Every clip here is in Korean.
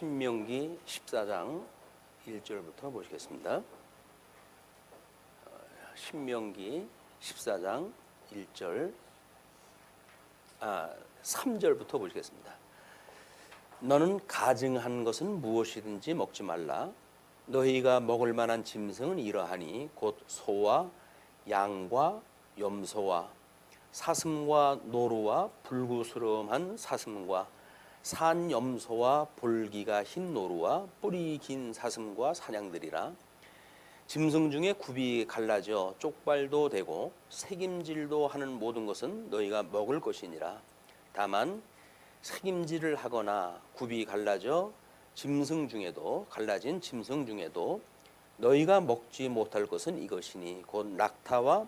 신명기 14장 1절부터 보시겠습니다. 신명기 14장 1절 3절부터 보시겠습니다. 너는 가증한 것은 무엇이든지 먹지 말라. 너희가 먹을 만한 짐승은 이러하니 곧 소와 양과 염소와 사슴과 노루와 불구스름한 사슴과 산 염소와 볼기가 흰 노루와 뿌리 긴 사슴과 사냥들이라. 짐승 중에 굽이 갈라져 쪽발도 되고 새김질도 하는 모든 것은 너희가 먹을 것이니라. 다만 새김질을 하거나 굽이 갈라져 갈라진 짐승 중에도 너희가 먹지 못할 것은 이것이니 곧 낙타와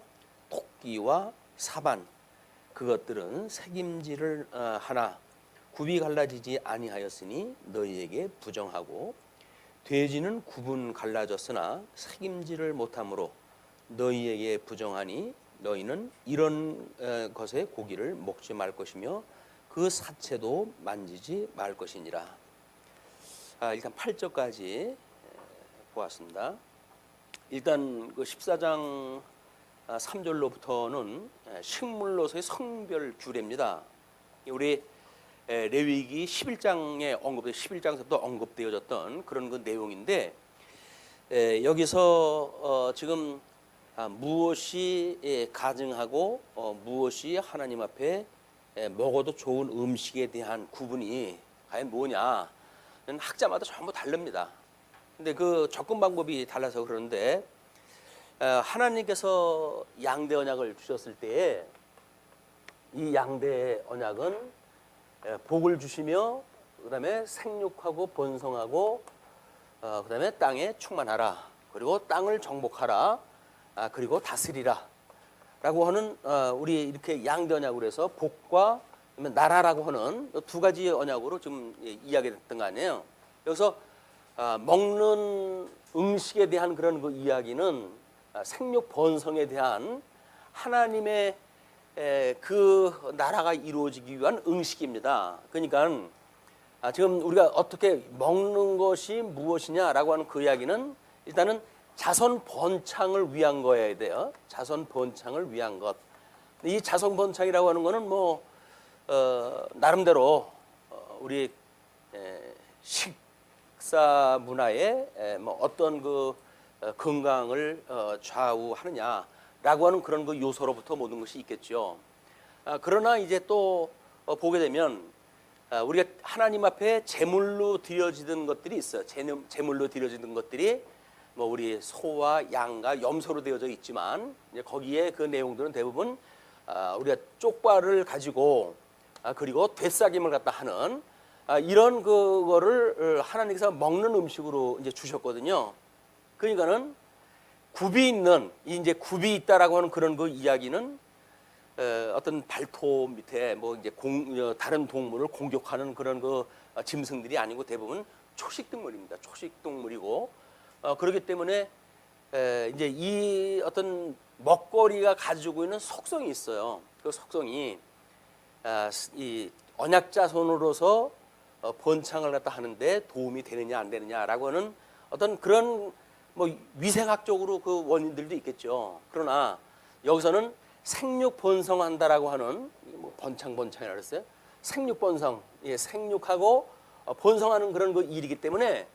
토끼와 사반, 그것들은 새김질을 하나 굽이 갈라지지 아니하였으니 너희에게 부정하고, 돼지는 굽은 갈라졌으나 새김질을 못하므로 너희에게 부정하니 너희는 이런 것의 고기를 먹지 말 것이며 그 사체도 만지지 말 것이니라. 일단 8절까지 보았습니다. 일단 그 14장 3절로부터는 식물로서의 성별 규례입니다. 우리 레위기 11장에 11장부터 언급되어졌던 그런 그 내용인데, 여기서 지금 무엇이 가증하고 무엇이 하나님 앞에 먹어도 좋은 음식에 대한 구분이 과연 뭐냐, 학자마다 전부 다릅니다. 근데 그 접근 방법이 달라서 그러는데, 하나님께서 양대 언약을 주셨을 때에 이 양대 언약은 복을 주시며 그다음에 생육하고 번성하고 그다음에 땅에 충만하라, 그리고 땅을 정복하라, 그리고 다스리라 라고 하는 우리 이렇게 양대 언약으로 해서 복과 나라라고 하는 두 가지 언약으로 지금 이야기했던 거 아니에요. 여기서 먹는 음식에 대한 그런 그 이야기는 생육 번성에 대한 하나님의 그 나라가 이루어지기 위한 음식입니다. 그러니까 지금 우리가 어떻게 먹는 것이 무엇이냐라고 하는 그 이야기는 일단은 자손 번창을 위한 거여야 돼요. 자손 번창을 위한 것. 이 자손 번창이라고 하는 거는 뭐 나름대로 우리 식사 문화에 뭐 어떤 그 건강을 좌우하느냐라고 하는 그런 그 요소로부터 모든 것이 있겠죠. 그러나 이제 또 보게 되면 우리가 하나님 앞에 제물로 드려지는 것들이 있어요. 제물로 드려지는 것들이 뭐 우리 소와 양과 염소로 되어져 있지만, 이제 거기에 그 내용들은 대부분 우리가 쪽발을 가지고 그리고 되싹임을 갖다 하는 이런 그거를 하나님께서 먹는 음식으로 이제 주셨거든요. 그러니까는 굽이 있다라고 하는 그런 그 이야기는 어떤 발톱 밑에 뭐 이제 다른 동물을 공격하는 그런 그 짐승들이 아니고 대부분 초식동물입니다. 초식동물이고, 그렇기 때문에 이제 이 어떤 먹거리가 가지고 있는 속성이 있어요. 그 속성이 이 언약자손으로서 번창을 갖다 하는데 도움이 되느냐 안 되느냐라고 하는 어떤 그런 뭐 위생학적으로 그 원인들도 있겠죠. 그러나 여기서는 생육 번성한다라고 하는 뭐 번창이라고 했어요. 생육 번성, 생육하고 번성하는 그런 그 일이기 때문에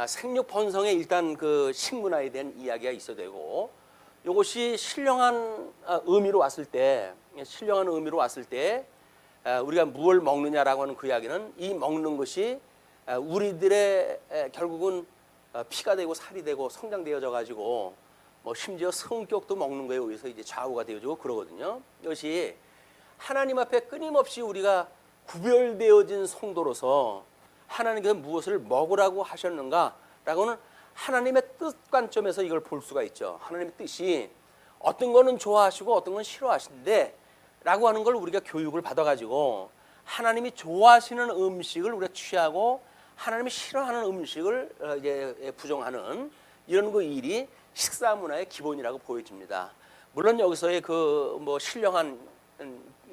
생육 번성에 일단 그 식문화에 대한 이야기가 있어야 되고, 이것이 신령한 의미로 왔을 때 우리가 무엇을 먹느냐라고 하는 그 이야기는 이 먹는 것이 우리들의 결국은 피가 되고 살이 되고 성장되어져 가지고 뭐 심지어 성격도 먹는 거에 의해서 이제 좌우가 되어지고 그러거든요. 이것이 하나님 앞에 끊임없이 우리가 구별되어진 성도로서 하나님께서 무엇을 먹으라고 하셨는가라고는 하나님의 뜻 관점에서 이걸 볼 수가 있죠. 하나님의 뜻이 어떤 거는 좋아하시고 어떤 건 싫어하신데 라고 하는 걸 우리가 교육을 받아가지고 하나님이 좋아하시는 음식을 우리가 취하고 하나님이 싫어하는 음식을 이제 부정하는 이런 그 일이 식사 문화의 기본이라고 보여집니다. 물론 여기서의 그 뭐 신령한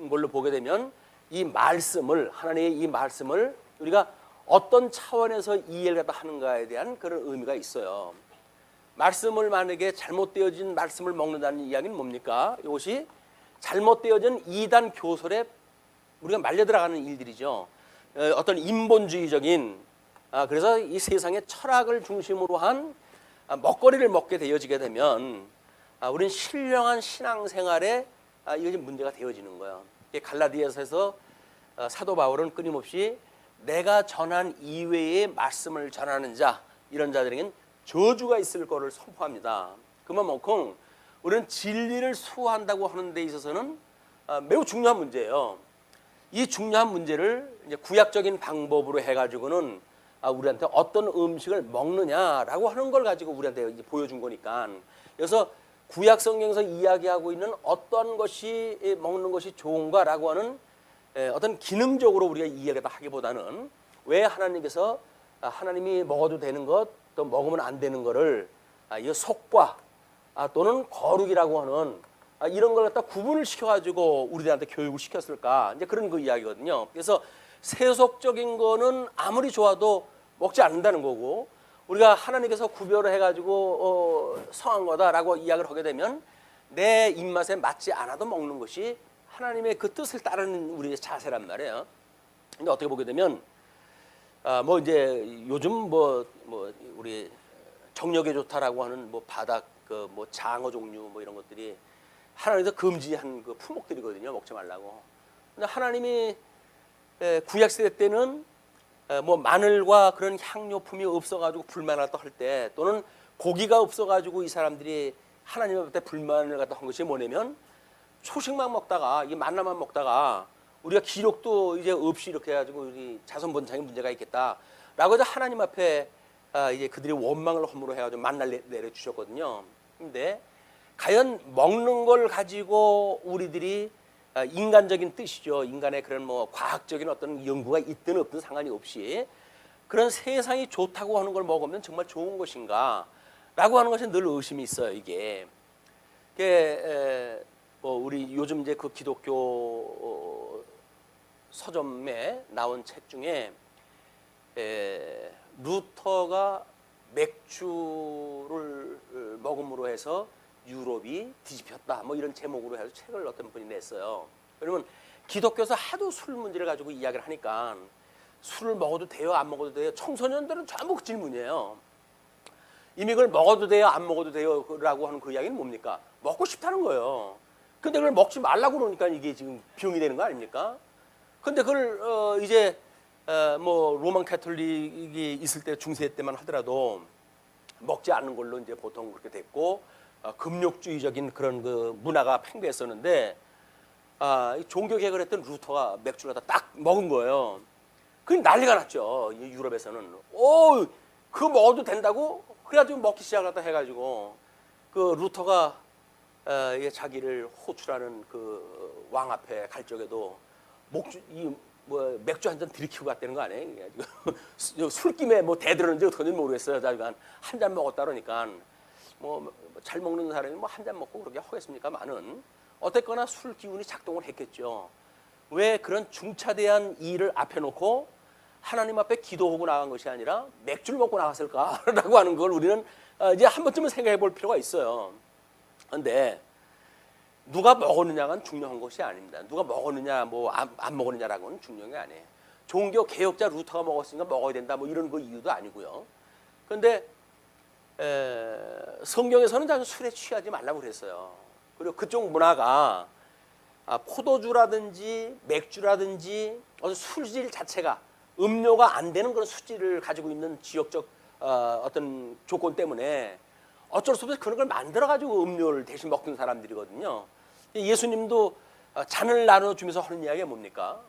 걸로 보게 되면 이 말씀을, 하나님의 이 말씀을 우리가 어떤 차원에서 이해를 갖다 하는가에 대한 그런 의미가 있어요. 말씀을 만약에 잘못되어진 말씀을 먹는다는 이야기는 뭡니까? 이것이 잘못되어진 이단 교설에 우리가 말려 들어가는 일들이죠. 어떤 인본주의적인 그래서 이 세상의 철학을 중심으로 한 먹거리를 먹게 되어지게 되면 우리는 신령한 신앙생활에 이것이 문제가 되어지는 거예요. 갈라디아서에서 사도 바울은 끊임없이 내가 전한 이외의 말씀을 전하는 자 이런 자들에게는 저주가 있을 거를 선포합니다. 그만큼 우리는 진리를 수호한다고 하는 데 있어서는 매우 중요한 문제예요. 이 중요한 문제를 이제 구약적인 방법으로 해가지고는 우리한테 어떤 음식을 먹느냐라고 하는 걸 가지고 우리한테 이제 보여준 거니까. 그래서 구약 성경에서 이야기하고 있는 어떤 것이 먹는 것이 좋은가라고 하는 어떤 기능적으로 우리가 이해를 하기보다는 왜 하나님께서 하나님이 먹어도 되는 것 또 먹으면 안 되는 거를 이 속과 또는 거룩이라고 하는 이런 걸 갖다 구분을 시켜가지고 우리들한테 교육을 시켰을까 이제 그런 그 이야기거든요. 그래서 세속적인 거는 아무리 좋아도 먹지 않는다는 거고 우리가 하나님께서 구별을 해가지고 성한 거다라고 이야기를 하게 되면 내 입맛에 맞지 않아도 먹는 것이 하나님의 그 뜻을 따르는 우리의 자세란 말이에요. 근데 어떻게 보게 되면 뭐 이제 요즘 뭐 우리 정력에 좋다라고 하는 뭐 바닥 그 뭐 장어 종류 뭐 이런 것들이 하나님께서 금지한 그 품목들이거든요. 먹지 말라고. 근데 하나님이 구약 시대 때는 뭐 마늘과 그런 향료품이 없어가지고 불만을 할 때 또는 고기가 없어가지고 이 사람들이 하나님 앞에 불만을 갖다 한 것이 뭐냐면 초식만 먹다가 이 만나만 먹다가 우리가 기록도 이제 없이 이렇게 해가지고 우리 자손 번창에 문제가 있겠다라고 해서 하나님 앞에 이제 그들이 원망을 허물어 해가지고 만나를 내려 주셨거든요. 근데 과연 먹는 걸 가지고 우리들이 인간적인 뜻이죠. 인간의 그런 뭐 과학적인 어떤 연구가 있든 없든 상관이 없이 그런 세상이 좋다고 하는 걸 먹으면 정말 좋은 것인가라고 하는 것이 늘 의심이 있어요. 이게 뭐 우리 요즘 이제 그 기독교 서점에 나온 책 중에 루터가 맥주를 먹음으로 해서 유럽이 뒤집혔다 뭐 이런 제목으로 해서 책을 어떤 분이 냈어요. 그러면 기독교에서 하도 술 문제를 가지고 이야기를 하니까 술을 먹어도 돼요 안 먹어도 돼요 청소년들은 전부 그 질문이에요. 이미 그걸 먹어도 돼요 안 먹어도 돼요 라고 하는 그 이야기는 뭡니까? 먹고 싶다는 거예요. 근데 그걸 먹지 말라고 그러니까 이게 지금 병이 되는 거 아닙니까? 근데 그걸 이제 뭐 로만 캐톨릭이 있을 때 중세 때만 하더라도 먹지 않는 걸로 이제 보통 그렇게 됐고 금욕주의적인 그런 그 문화가 팽배했었는데 종교 개혁을 했던 루터가 맥주를 갖다 딱 먹은 거예요. 그게 난리가 났죠. 유럽에서는 그거 먹어도 된다고 그래가지고 먹기 시작하다 해가지고 그 루터가 자기를 호출하는 그 왕 앞에 갈 적에도 맥주 한 잔 들이키고 갔다는 거 아니에요? 술김에 뭐 대들었는지 어떻게 모르겠어요. 자기가 한 잔 먹었다 그러니까 뭐 잘 먹는 사람이 뭐 한 잔 먹고 그렇게 하겠습니까만은 어쨌거나 술 기운이 작동을 했겠죠. 왜 그런 중차대한 일을 앞에 놓고 하나님 앞에 기도하고 나간 것이 아니라 맥주를 먹고 나갔을까라고 하는 걸 우리는 이제 한 번쯤은 생각해 볼 필요가 있어요. 그런데 누가 먹었느냐가 중요한 것이 아닙니다. 누가 먹었느냐 뭐 안 먹었느냐라고는 중요한 게 아니에요. 종교 개혁자 루터가 먹었으니까 먹어야 된다 뭐 이런 그 이유도 아니고요. 그런데 성경에서는 자꾸 술에 취하지 말라고 그랬어요. 그리고 그쪽 문화가 포도주라든지 맥주라든지 어떤 술질 자체가 음료가 안 되는 그런 술질을 가지고 있는 지역적 어떤 조건 때문에 어쩔 수 없이 그런 걸 만들어 가지고 음료를 대신 먹던 사람들이거든요. 예수님도 잔을 나눠주면서 하는 이야기가 뭡니까?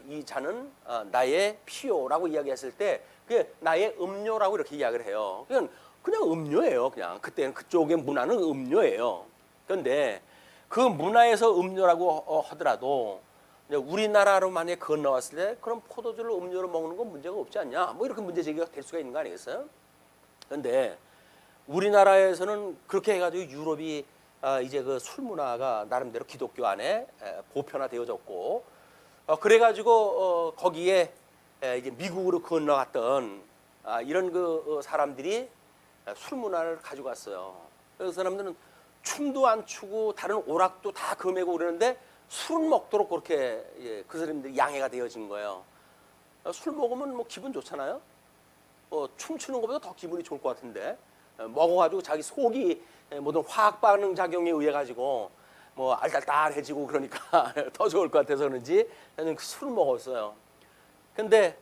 이 잔은 나의 피요라고 이야기했을 때 그게 나의 음료라고 이렇게 이야기를 해요. 그냥 음료예요. 그냥 그때는 그쪽의 문화는 음료예요. 그런데 그 문화에서 음료라고 하더라도 우리나라로 만약에 건너왔을 때 그럼 포도주를 음료로 먹는 건 문제가 없지 않냐? 뭐 이렇게 문제 제기가 될 수가 있는 거 아니겠어요? 그런데 우리나라에서는 그렇게 해가지고 유럽이 이제 그 술 문화가 나름대로 기독교 안에 보편화되어졌고 그래가지고 거기에 이제 미국으로 건너갔던 이런 그 사람들이 술 문화를 가지고 왔어요. 그 사람들은 춤도 안 추고 다른 오락도 다 금해고 그러는데 술은 먹도록 그렇게 그 사람들이 양해가 되어진 거예요. 술 먹으면 뭐 기분 좋잖아요. 춤추는 것보다 더 기분이 좋을 것 같은데 먹어가지고 자기 속이 모든 화학 반응 작용에 의해 가지고 뭐 알딸딸해지고 그러니까 더 좋을 것 같아서 그런지 저는 그 술을 먹었어요. 근데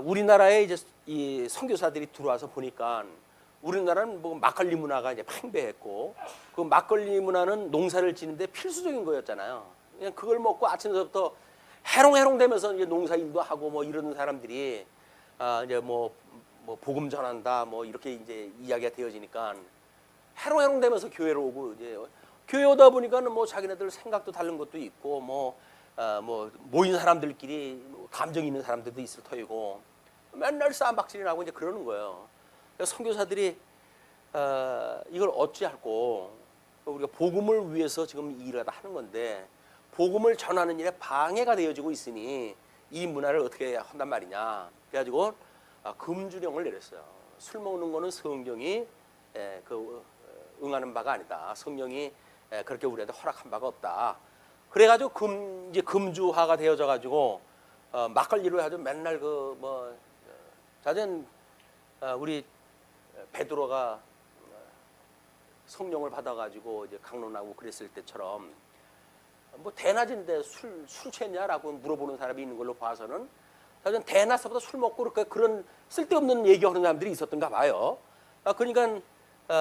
우리나라에 이제 이 선교사들이 들어와서 보니까 우리나라는 뭐 막걸리 문화가 이제 팽배했고 그 막걸리 문화는 농사를 지는데 필수적인 거였잖아요. 그냥 그걸 먹고 아침부터 해롱해롱대면서 이제 농사 일도 하고 뭐 이러는 사람들이 이제 뭐 복음 전한다 뭐 이렇게 이제 이야기가 되어지니까 해롱해롱대면서 교회로 오고 이제 교회 오다 보니까는 뭐 자기네들 생각도 다른 것도 있고 뭐 모인 사람들끼리 감정 있는 사람들도 있을 터이고 맨날 싸움박질이 나고 이제 그러는 거예요. 그래서 선교사들이 이걸 어찌할꼬 우리가 복음을 위해서 지금 일을 하는 건데 복음을 전하는 일에 방해가 되어지고 있으니 이 문화를 어떻게 한단 말이냐. 그래가지고 금주령을 내렸어요. 술 먹는 거는 성경이 응하는 바가 아니다. 성령이 그렇게 우리한테 허락한 바가 없다. 그래가지고 이제 금주화가 되어져 가지고 막걸리를 아주 맨날 자전 우리 베드로가 성령을 받아가지고 이제 강론하고 그랬을 때처럼 뭐 대낮인데 술 취했냐라고 물어보는 사람이 있는 걸로 봐서는 자전 대낮서부터 술 먹고 그런 쓸데없는 얘기하는 사람들이 있었던가 봐요. 그러니까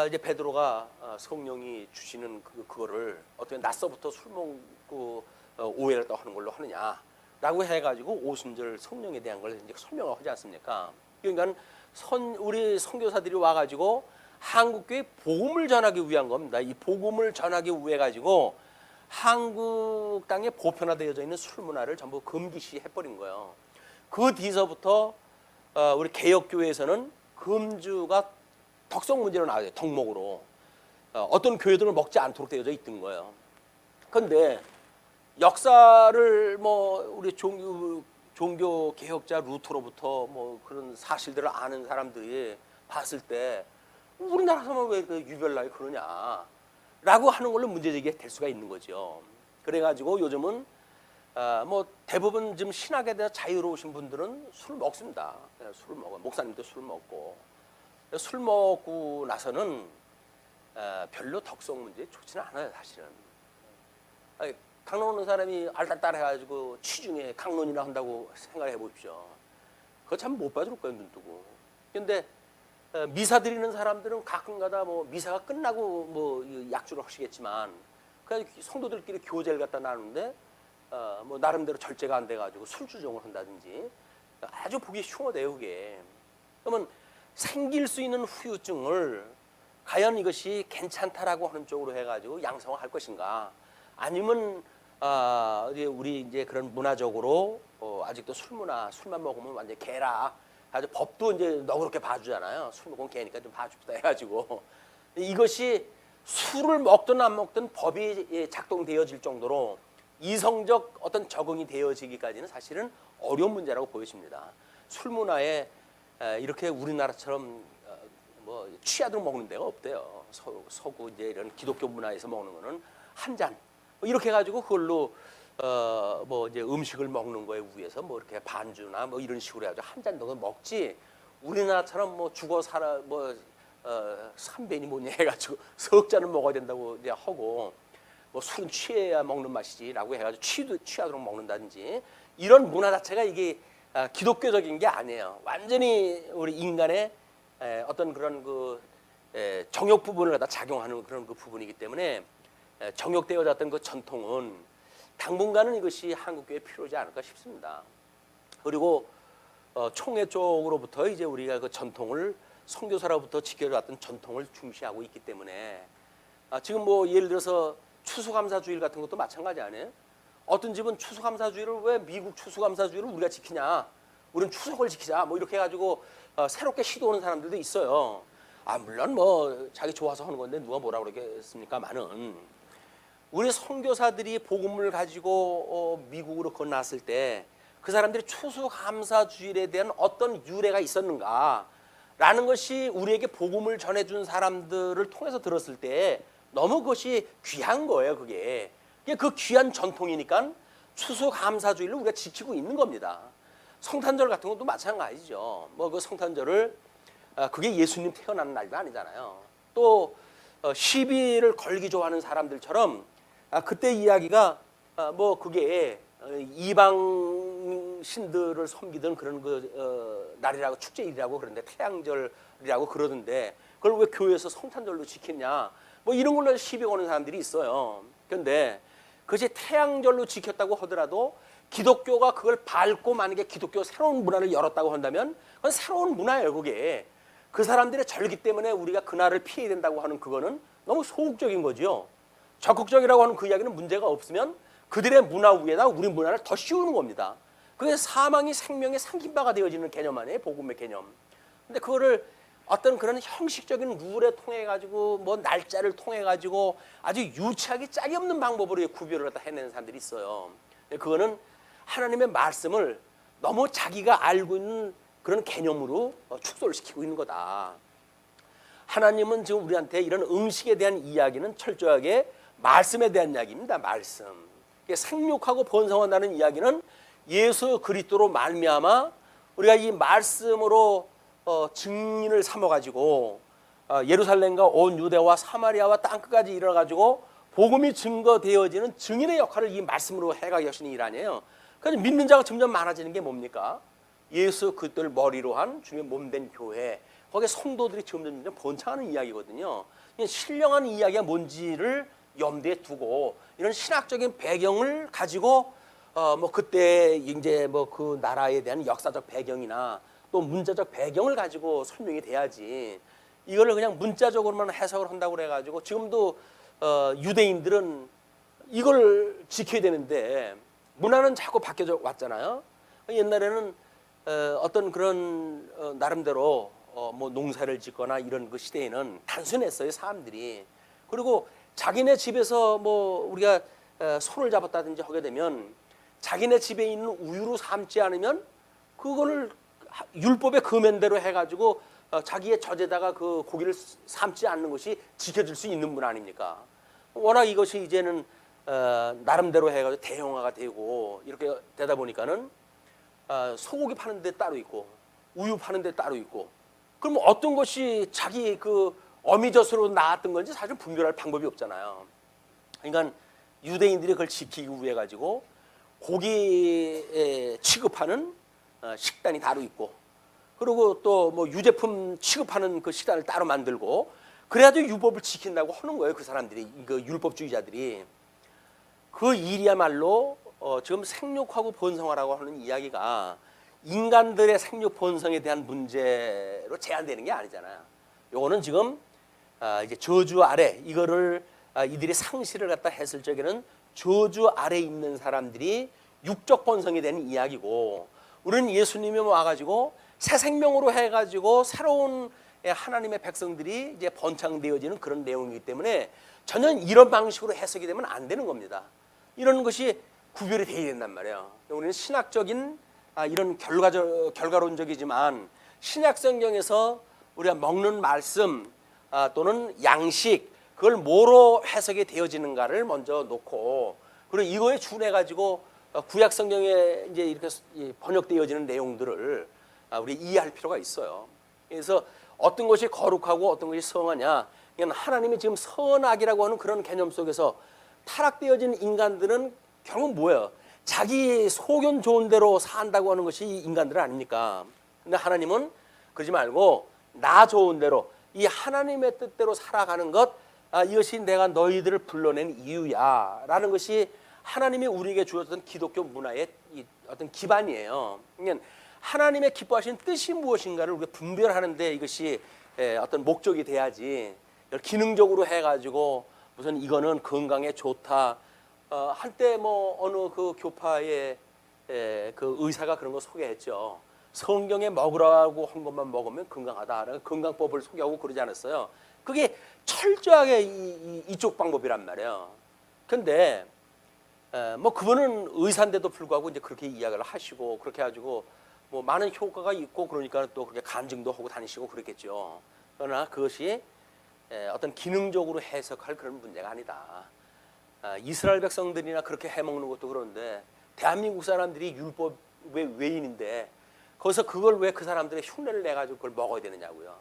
이제 베드로가 성령이 주시는 그거를 어떻게 낮서부터 술 먹고 오해를 또 하는 걸로 하느냐라고 해가지고 오순절 성령에 대한 걸 이제 설명을 하지 않습니까? 그러니까 우리 선교사들이 와가지고 한국교회 복음을 전하기 위한 겁니다. 이 복음을 전하기 위해 가지고 한국 땅에 보편화되어져 있는 술 문화를 전부 금기시 해버린 거예요. 그 뒤서부터 우리 개혁교회에서는 금주가 덕성 문제로 나와요. 덕목으로 어떤 교회들은 먹지 않도록 되어져 있던 거예요. 그런데 역사를 뭐 우리 종교 개혁자 루터로부터 뭐 그런 사실들을 아는 사람들이 봤을 때 우리나라에서만 왜 그 유별나게 그러냐라고 하는 걸로 문제제기가 될 수가 있는 거죠. 그래가지고 요즘은 뭐 대부분 지금 신학에 대해 자유로우신 분들은 술 먹습니다. 술 먹어. 목사님도 술 먹고 술 먹고 나서는 별로 덕성 문제 좋지는 않아요, 사실은. 강론 오는 사람이 알딸딸 해가지고 취중에 강론이나 한다고 생각해 보십시오. 그거 참 못 봐줄 거예요, 눈 뜨고. 근데 미사 드리는 사람들은 가끔가다 뭐 미사가 끝나고 뭐 약주를 하시겠지만 그냥 성도들끼리 교제를 갖다 나누는데 뭐 나름대로 절제가 안 돼가지고 술주정을 한다든지 아주 보기 흉하대요, 그게. 그러면 생길 수 있는 후유증을 과연 이것이 괜찮다라고 하는 쪽으로 해가지고 양성할 것인가, 아니면 우리 이제 그런 문화적으로 아직도 술만 먹으면 완전 개라. 아주 법도 이제 너그럽게 봐주잖아요. 술 먹으면 개니까 좀 봐줍시다 해가지고 이것이 술을 먹든 안 먹든 법이 작동되어질 정도로 이성적 어떤 적응이 되어지기까지는 사실은 어려운 문제라고 보여집니다. 술 문화에 이렇게 우리나라처럼 뭐 취하도록 먹는 데가 없대요. 서구 이제 이런 기독교 문화에서 먹는 거는 한 잔 이렇게 해가지고 그걸로 뭐 이제 음식을 먹는 거에 위해서 뭐 이렇게 반주나 뭐 이런 식으로 해가지고 한 잔 더 먹지. 우리나라처럼 뭐 죽어 살아 뭐 3배니 뭐냐 해가지고 석 잔을 먹어야 된다고 이제 하고 뭐 술은 취해야 먹는 맛이지라고 해가지고 취하도록 먹는다든지 이런 문화 자체가 이게 기독교적인 게 아니에요. 완전히 우리 인간의 어떤 그런 그 정욕 부분을 갖다 작용하는 그런 그 부분이기 때문에 정욕되어졌던 그 전통은 당분간은 이것이 한국교회에 필요하지 않을까 싶습니다. 그리고 총회 쪽으로부터 이제 우리가 그 전통을 선교사로부터 지켜왔던 전통을 중시하고 있기 때문에 지금 뭐 예를 들어서 추수감사주일 같은 것도 마찬가지 아니에요? 어떤 집은 추수감사주일을 왜 미국 추수감사주일을 우리가 지키냐? 우리는 추석을 지키자. 뭐 이렇게 해가지고 새롭게 시도하는 사람들도 있어요. 물론 뭐 자기 좋아서 하는 건데 누가 뭐라 그러겠습니까만은 우리 선교사들이 복음을 가지고 미국으로 건너왔을 때 그 사람들이 추수감사주일에 대한 어떤 유래가 있었는가라는 것이 우리에게 복음을 전해준 사람들을 통해서 들었을 때 너무 그것이 귀한 거예요. 그게 그 귀한 전통이니까 추수감사주일을 우리가 지키고 있는 겁니다. 성탄절 같은 것도 마찬가지죠. 뭐 그 성탄절을 그게 예수님 태어난 날도 아니잖아요. 또 시비를 걸기 좋아하는 사람들처럼 그때 이야기가 뭐 그게 이방 신들을 섬기던 그런 날이라고 축제일이라고 그러는데 태양절이라고 그러던데 그걸 왜 교회에서 성탄절로 지켰냐 뭐 이런 걸로 시비 거는 사람들이 있어요. 그런데 그것이 태양절로 지켰다고 하더라도 기독교가 그걸 밟고 만약에 기독교 새로운 문화를 열었다고 한다면 그건 새로운 문화예요. 그게 그 사람들의 절기 때문에 우리가 그날을 피해야 된다고 하는 그거는 너무 소극적인 거죠. 적극적이라고 하는 그 이야기는 문제가 없으면 그들의 문화 위에다 우리 문화를 더 씌우는 겁니다. 그게 사망이 생명의 상김바가 되어지는 개념 아니에요. 복음의 개념. 근데 그거를 어떤 그런 형식적인 룰에 통해 가지고 뭐 날짜를 통해 가지고 아주 유치하게 짝이 없는 방법으로 구별을 갖다 해내는 사람들이 있어요. 그거는 하나님의 말씀을 너무 자기가 알고 있는 그런 개념으로 축소를 시키고 있는 거다. 하나님은 지금 우리한테 이런 음식에 대한 이야기는 철저하게 말씀에 대한 이야기입니다. 말씀. 생육하고 번성한다는 이야기는 예수 그리스도로 말미암아 우리가 이 말씀으로 증인을 삼아가지고 예루살렘과 온 유대와 사마리아와 땅끝까지 이르러가지고 복음이 증거되어지는 증인의 역할을 이 말씀으로 해가게 하시는 일 아니에요. 그래서 믿는 자가 점점 많아지는 게 뭡니까? 예수 그리스도를 머리로 한 주의 몸된 교회, 거기에 성도들이 점점 번창하는 이야기거든요. 신령한 이야기가 뭔지를 염두에 두고 이런 신학적인 배경을 가지고 뭐 그때 이제 뭐 그 나라에 대한 역사적 배경이나 또 문자적 배경을 가지고 설명이 돼야지 이거를 그냥 문자적으로만 해석을 한다고 그래가지고 지금도 유대인들은 이걸 지켜야 되는데 문화는 자꾸 바뀌어 왔잖아요. 옛날에는 어떤 그런 나름대로 뭐 농사를 짓거나 이런 그 시대에는 단순했어요 사람들이. 그리고 자기네 집에서 뭐 우리가 소를 잡았다든지 하게 되면 자기네 집에 있는 우유로 삶지 않으면 그거를 율법의 금연대로 해가지고 자기의 젖에다가 그 고기를 삶지 않는 것이 지켜질 수 있는 분 아닙니까? 워낙 이것이 이제는 나름대로 해가지고 대형화가 되고 이렇게 되다 보니까는 소고기 파는 데 따로 있고 우유 파는 데 따로 있고 그럼 어떤 것이 자기 그 어미젖으로 나왔던 건지 사실 분별할 방법이 없잖아요. 그러니까 유대인들이 그걸 지키기 위해 가지고 고기 취급하는 식단이 따로 있고 그리고 또 뭐 유제품 취급하는 그 식단을 따로 만들고 그래야지 율법을 지킨다고 하는 거예요. 그 사람들이 그 율법주의자들이 그 일이야말로 지금 생육하고 번성하라고 하는 이야기가 인간들의 생육 번성에 대한 문제로 제한되는 게 아니잖아요. 요거는 지금 이제 저주 아래 이거를 이들이 상실을 갖다 했을 적에는 저주 아래 있는 사람들이 육적 번성에 대한 이야기고 우리는 예수님이 와가지고 새 생명으로 해가지고 새로운 하나님의 백성들이 이제 번창되어지는 그런 내용이기 때문에 전혀 이런 방식으로 해석이 되면 안 되는 겁니다. 이런 것이 구별이 되어야 된단 말이에요. 우리는 신학적인 이런 결과론적이지만 신약 성경에서 우리가 먹는 말씀 또는 양식 그걸 뭐로 해석이 되어지는가를 먼저 놓고 그리고 이거에 준해 가지고 구약 성경에 이제 이렇게 번역되어지는 내용들을 우리 이해할 필요가 있어요. 그래서 어떤 것이 거룩하고 어떤 것이 성하냐, 이건 하나님이 지금 선악이라고 하는 그런 개념 속에서 타락되어진 인간들은 결국 뭐예요? 자기 소견 좋은 대로 산다고 하는 것이 인간들 아닙니까? 근데 하나님은 그러지 말고 나 좋은 대로 이 하나님의 뜻대로 살아가는 것, 이것이 내가 너희들을 불러낸 이유야라는 것이 하나님이 우리에게 주었던 기독교 문화의 어떤 기반이에요. 그러니까 하나님의 기뻐하신 뜻이 무엇인가를 우리가 분별하는데 이것이 어떤 목적이 돼야지 기능적으로 해가지고 무슨 이거는 건강에 좋다. 한때 뭐 어느 그 교파의 그 의사가 그런 거 소개했죠. 성경에 먹으라고 한 것만 먹으면 건강하다. 건강법을 소개하고 그러지 않았어요. 그게 철저하게 이쪽 방법이란 말이에요. 그런데 뭐 그분은 의사인데도 불구하고 이제 그렇게 이야기를 하시고 그렇게 가지고 뭐 많은 효과가 있고 그러니까 또 그렇게 간증도 하고 다니시고 그랬겠죠. 그러나 그것이 어떤 기능적으로 해석할 그런 문제가 아니다. 이스라엘 백성들이나 그렇게 해먹는 것도 그런데 대한민국 사람들이 율법의 외인인데 거기서 그걸 왜 그 사람들의 흉내를 내가지고 그걸 먹어야 되느냐고요.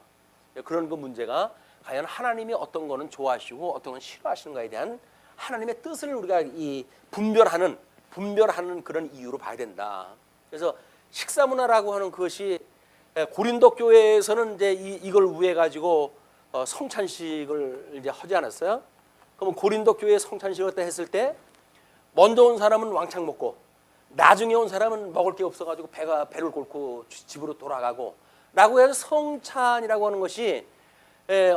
그런 그 문제가 과연 하나님이 어떤 거는 좋아하시고 어떤 건 싫어하시는가에 대한 하나님의 뜻을 우리가 이 분별하는 그런 이유로 봐야 된다. 그래서 식사 문화라고 하는 그것이 고린도 교회에서는 이제 이걸 위해 가지고 성찬식을 이제 하지 않았어요? 그러면 고린도 교회 성찬식을 했을 때 먼저 온 사람은 왕창 먹고 나중에 온 사람은 먹을 게 없어가지고 배를 곪고 집으로 돌아가고 라고 해서 성찬이라고 하는 것이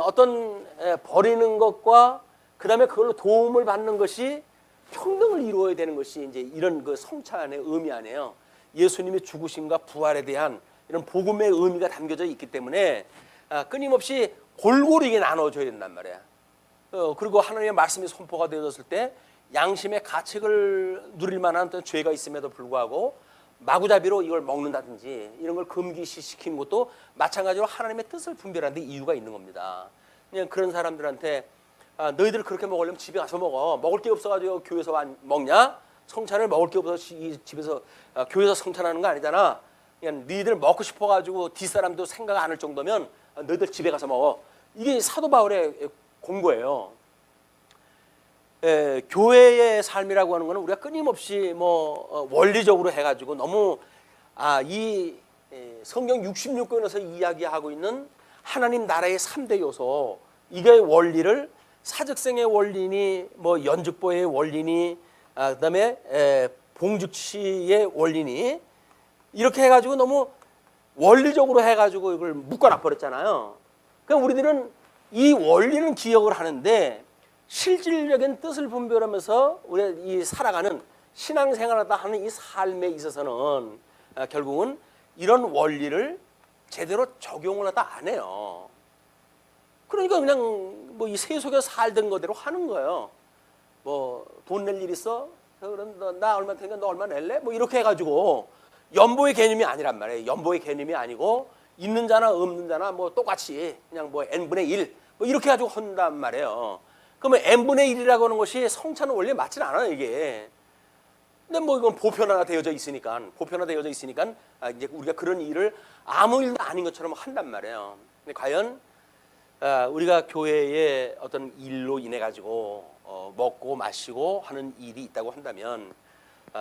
어떤 버리는 것과 그 다음에 그걸로 도움을 받는 것이 평등을 이루어야 되는 것이 이제 이런 그 성찬의 의미 안에요. 예수님의 죽으심과 부활에 대한 이런 복음의 의미가 담겨져 있기 때문에 끊임없이 골고루 이게 나눠줘야 된단 말이야. 그리고 하나님의 말씀이 선포가 되어졌을 때 양심의 가책을 누릴 만한 어떤 죄가 있음에도 불구하고 마구잡이로 이걸 먹는다든지 이런 걸 금기시키는 것도 마찬가지로 하나님의 뜻을 분별하는 데 이유가 있는 겁니다. 그냥 그런 사람들한테 너희들 그렇게 먹으려면 집에 가서 먹어. 먹을 게 없어가지고 교회에서 먹냐? 성찬을 먹을 게 없어서 집에서 교회에서 성찬하는 거 아니잖아. 그냥 너희들 먹고 싶어가지고 뒷사람도 생각 안 할 정도면 너희들 집에 가서 먹어. 이게 사도 바울의 공고예요. 교회의 삶이라고 하는 것은 우리가 끊임없이 뭐 원리적으로 해가지고 너무 이 성경 66권에서 이야기하고 있는 하나님 나라의 3대 요소 이게 원리를 사직생의 원리니 뭐 연직보의 원리니 그다음에 봉직치의 원리니 이렇게 해가지고 너무 원리적으로 해가지고 이걸 묶어놔 버렸잖아요. 그러니까 우리들은 이 원리는 기억을 하는데 실질적인 뜻을 분별하면서 우리가 이 살아가는 신앙생활하다 하는 이 삶에 있어서는 결국은 이런 원리를 제대로 적용을 하다 안 해요. 그러니까 그냥 뭐 이 세속에 살던 거대로 하는 거예요. 뭐 돈 낼 일 있어? 그럼 나 얼마 테니까 너 얼마 낼래? 뭐 이렇게 해가지고 연보의 개념이 아니란 말이에요. 연보의 개념이 아니고 있는 자나 없는 자나 뭐 똑같이 그냥 뭐 n분의 1 뭐 이렇게 가지고 한단 말이에요. 그러면 n분의 1이라고 하는 것이 성찬은 원래 맞지는 않아요, 이게. 근데 뭐 이건 보편화되어져 있으니까 이제 우리가 그런 일을 아무 일도 아닌 것처럼 한단 말이에요. 근데 과연 우리가 교회의 어떤 일로 인해 가지고 먹고 마시고 하는 일이 있다고 한다면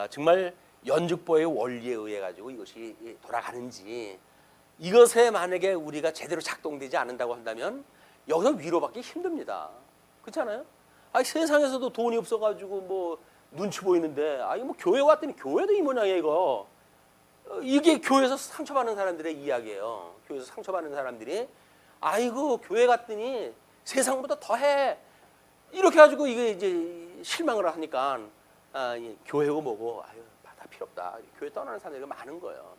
정말 연죽보의 원리에 의해 가지고 이것이 돌아가는지 이것에 만약에 우리가 제대로 작동되지 않는다고 한다면 여기서 위로받기 힘듭니다. 그렇잖아요? 세상에서도 돈이 없어가지고 뭐 눈치 보이는데 뭐 교회 왔더니 교회도 이 모양이야 이거. 이게 교회에서 상처받는 사람들의 이야기예요. 교회에서 상처받는 사람들이 아이고 교회 갔더니 세상보다 더해 이렇게 가지고 이게 이제 실망을 하니까 교회고 뭐고 다 필요 없다. 교회 떠나는 사람들이 많은 거예요.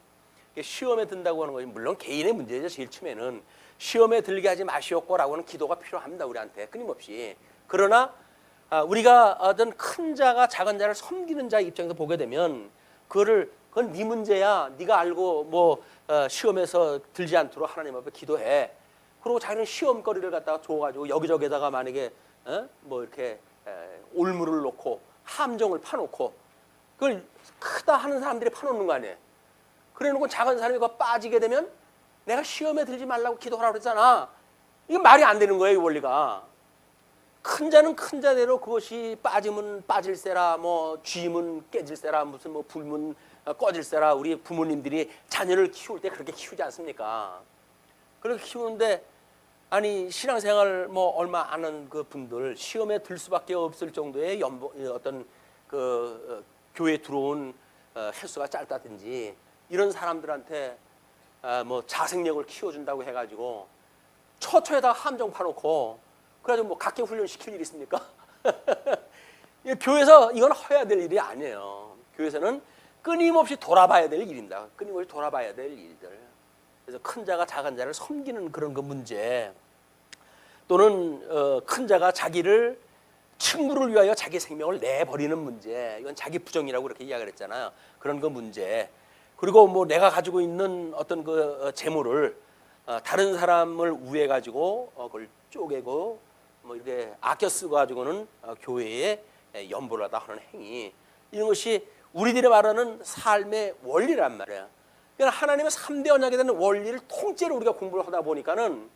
시험에 든다고 하는 것이 물론 개인의 문제죠. 제일 처음에는 시험에 들게 하지 마시옵고라고 하는 기도가 필요합니다. 우리한테 끊임없이. 그러나 우리가 어떤 큰 자가 작은 자를 섬기는 자의 입장에서 보게 되면 그건 네 문제야. 네가 알고 뭐 시험에서 들지 않도록 하나님 앞에 기도해. 그리고 자기는 시험거리를 갖다가 줘가지고 여기저기에다가 만약에 뭐 이렇게 올무를 놓고 함정을 파놓고 그걸 크다 하는 사람들이 파놓는 거 아니에요. 그래놓고 작은 사람이 빠지게 되면 내가 시험에 들지 말라고 기도하라고 그랬잖아. 이게 말이 안 되는 거예요, 이 원리가. 큰 자는 큰 자대로 그것이 빠지면 빠질세라, 뭐 쥐면 깨질세라, 무슨 뭐 불면 꺼질세라. 우리 부모님들이 자녀를 키울 때 그렇게 키우지 않습니까? 그렇게 키우는데 아니 신앙생활 뭐 얼마 안 한 그 분들 시험에 들 수밖에 없을 정도의 어떤 그 교회에 들어온 횟수가 짧다든지 이런 사람들한테 뭐 자생력을 키워준다고 해가지고 처처에다가 함정 파놓고 그래가지고 뭐 각계 훈련 시킬 일이 있습니까? 교회에서 이건 해야 될 일이 아니에요. 교회에서는 끊임없이 돌아봐야 될 일입니다. 끊임없이 돌아봐야 될 일들. 그래서 큰 자가 작은 자를 섬기는 그런 그 문제 또는 큰 자가 자기를 친구를 위하여 자기 생명을 내버리는 문제, 이건 자기 부정이라고 그렇게 이야기를 했잖아요. 그런 그 문제. 그리고 뭐 내가 가지고 있는 어떤 그 재물을 다른 사람을 우애 가지고 그걸 쪼개고 뭐 이렇게 아껴 쓰고 가지고는 교회에 연보를 하다 하는 행위, 이런 것이 우리들이 말하는 삶의 원리란 말이에요. 그러니까 하나님의 3대 언약에 대한 원리를 통째로 우리가 공부를 하다 보니까는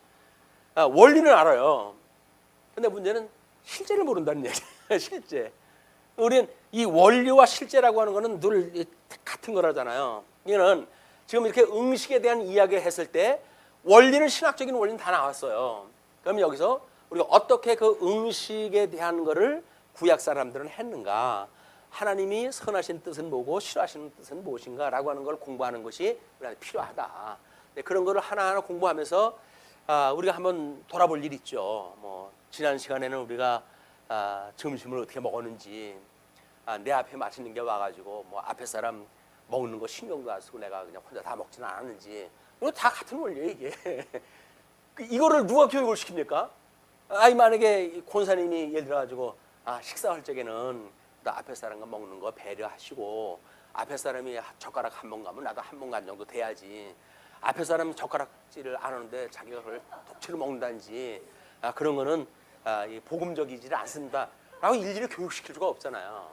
원리는 알아요. 근데 문제는 실제를 모른다는 얘기예요. 실제. 우리는 이 원리와 실제라고 하는 거는 늘 같은 거라잖아요. 이거는 지금 이렇게 음식에 대한 이야기를 했을 때 원리는, 신학적인 원리는 다 나왔어요. 그럼 여기서 우리가 어떻게 그 음식에 대한 거를 구약 사람들은 했는가, 하나님이 선하신 뜻은 뭐고 싫어하시는 뜻은 무엇인가 라고 하는 걸 공부하는 것이 우리한테 필요하다. 그런 거를 하나하나 공부하면서 우리가 한번 돌아볼 일이 있죠. 뭐 지난 시간에는 우리가 점심을 어떻게 먹었는지, 내 앞에 맛있는 게 와가지고 뭐 앞에 사람 먹는 거 신경도 안 쓰고 내가 그냥 혼자 다 먹지는 않았는지, 이거 다 같은 원리예요 이게. 이거를 누가 교육을 시킵니까? 만약에 권사님이 예를 들어가지고 식사할 적에는 나 앞에 사람과 먹는 거 배려하시고, 앞에 사람이 젓가락 한 번 가면 나도 한 번 간 정도 돼야지, 앞에 사람이 젓가락질을 안 하는데 자기가 그걸 독치를 먹는다든지, 그런 거는 복음적이지 않습니다 라고 일일이 교육시킬 수가 없잖아요.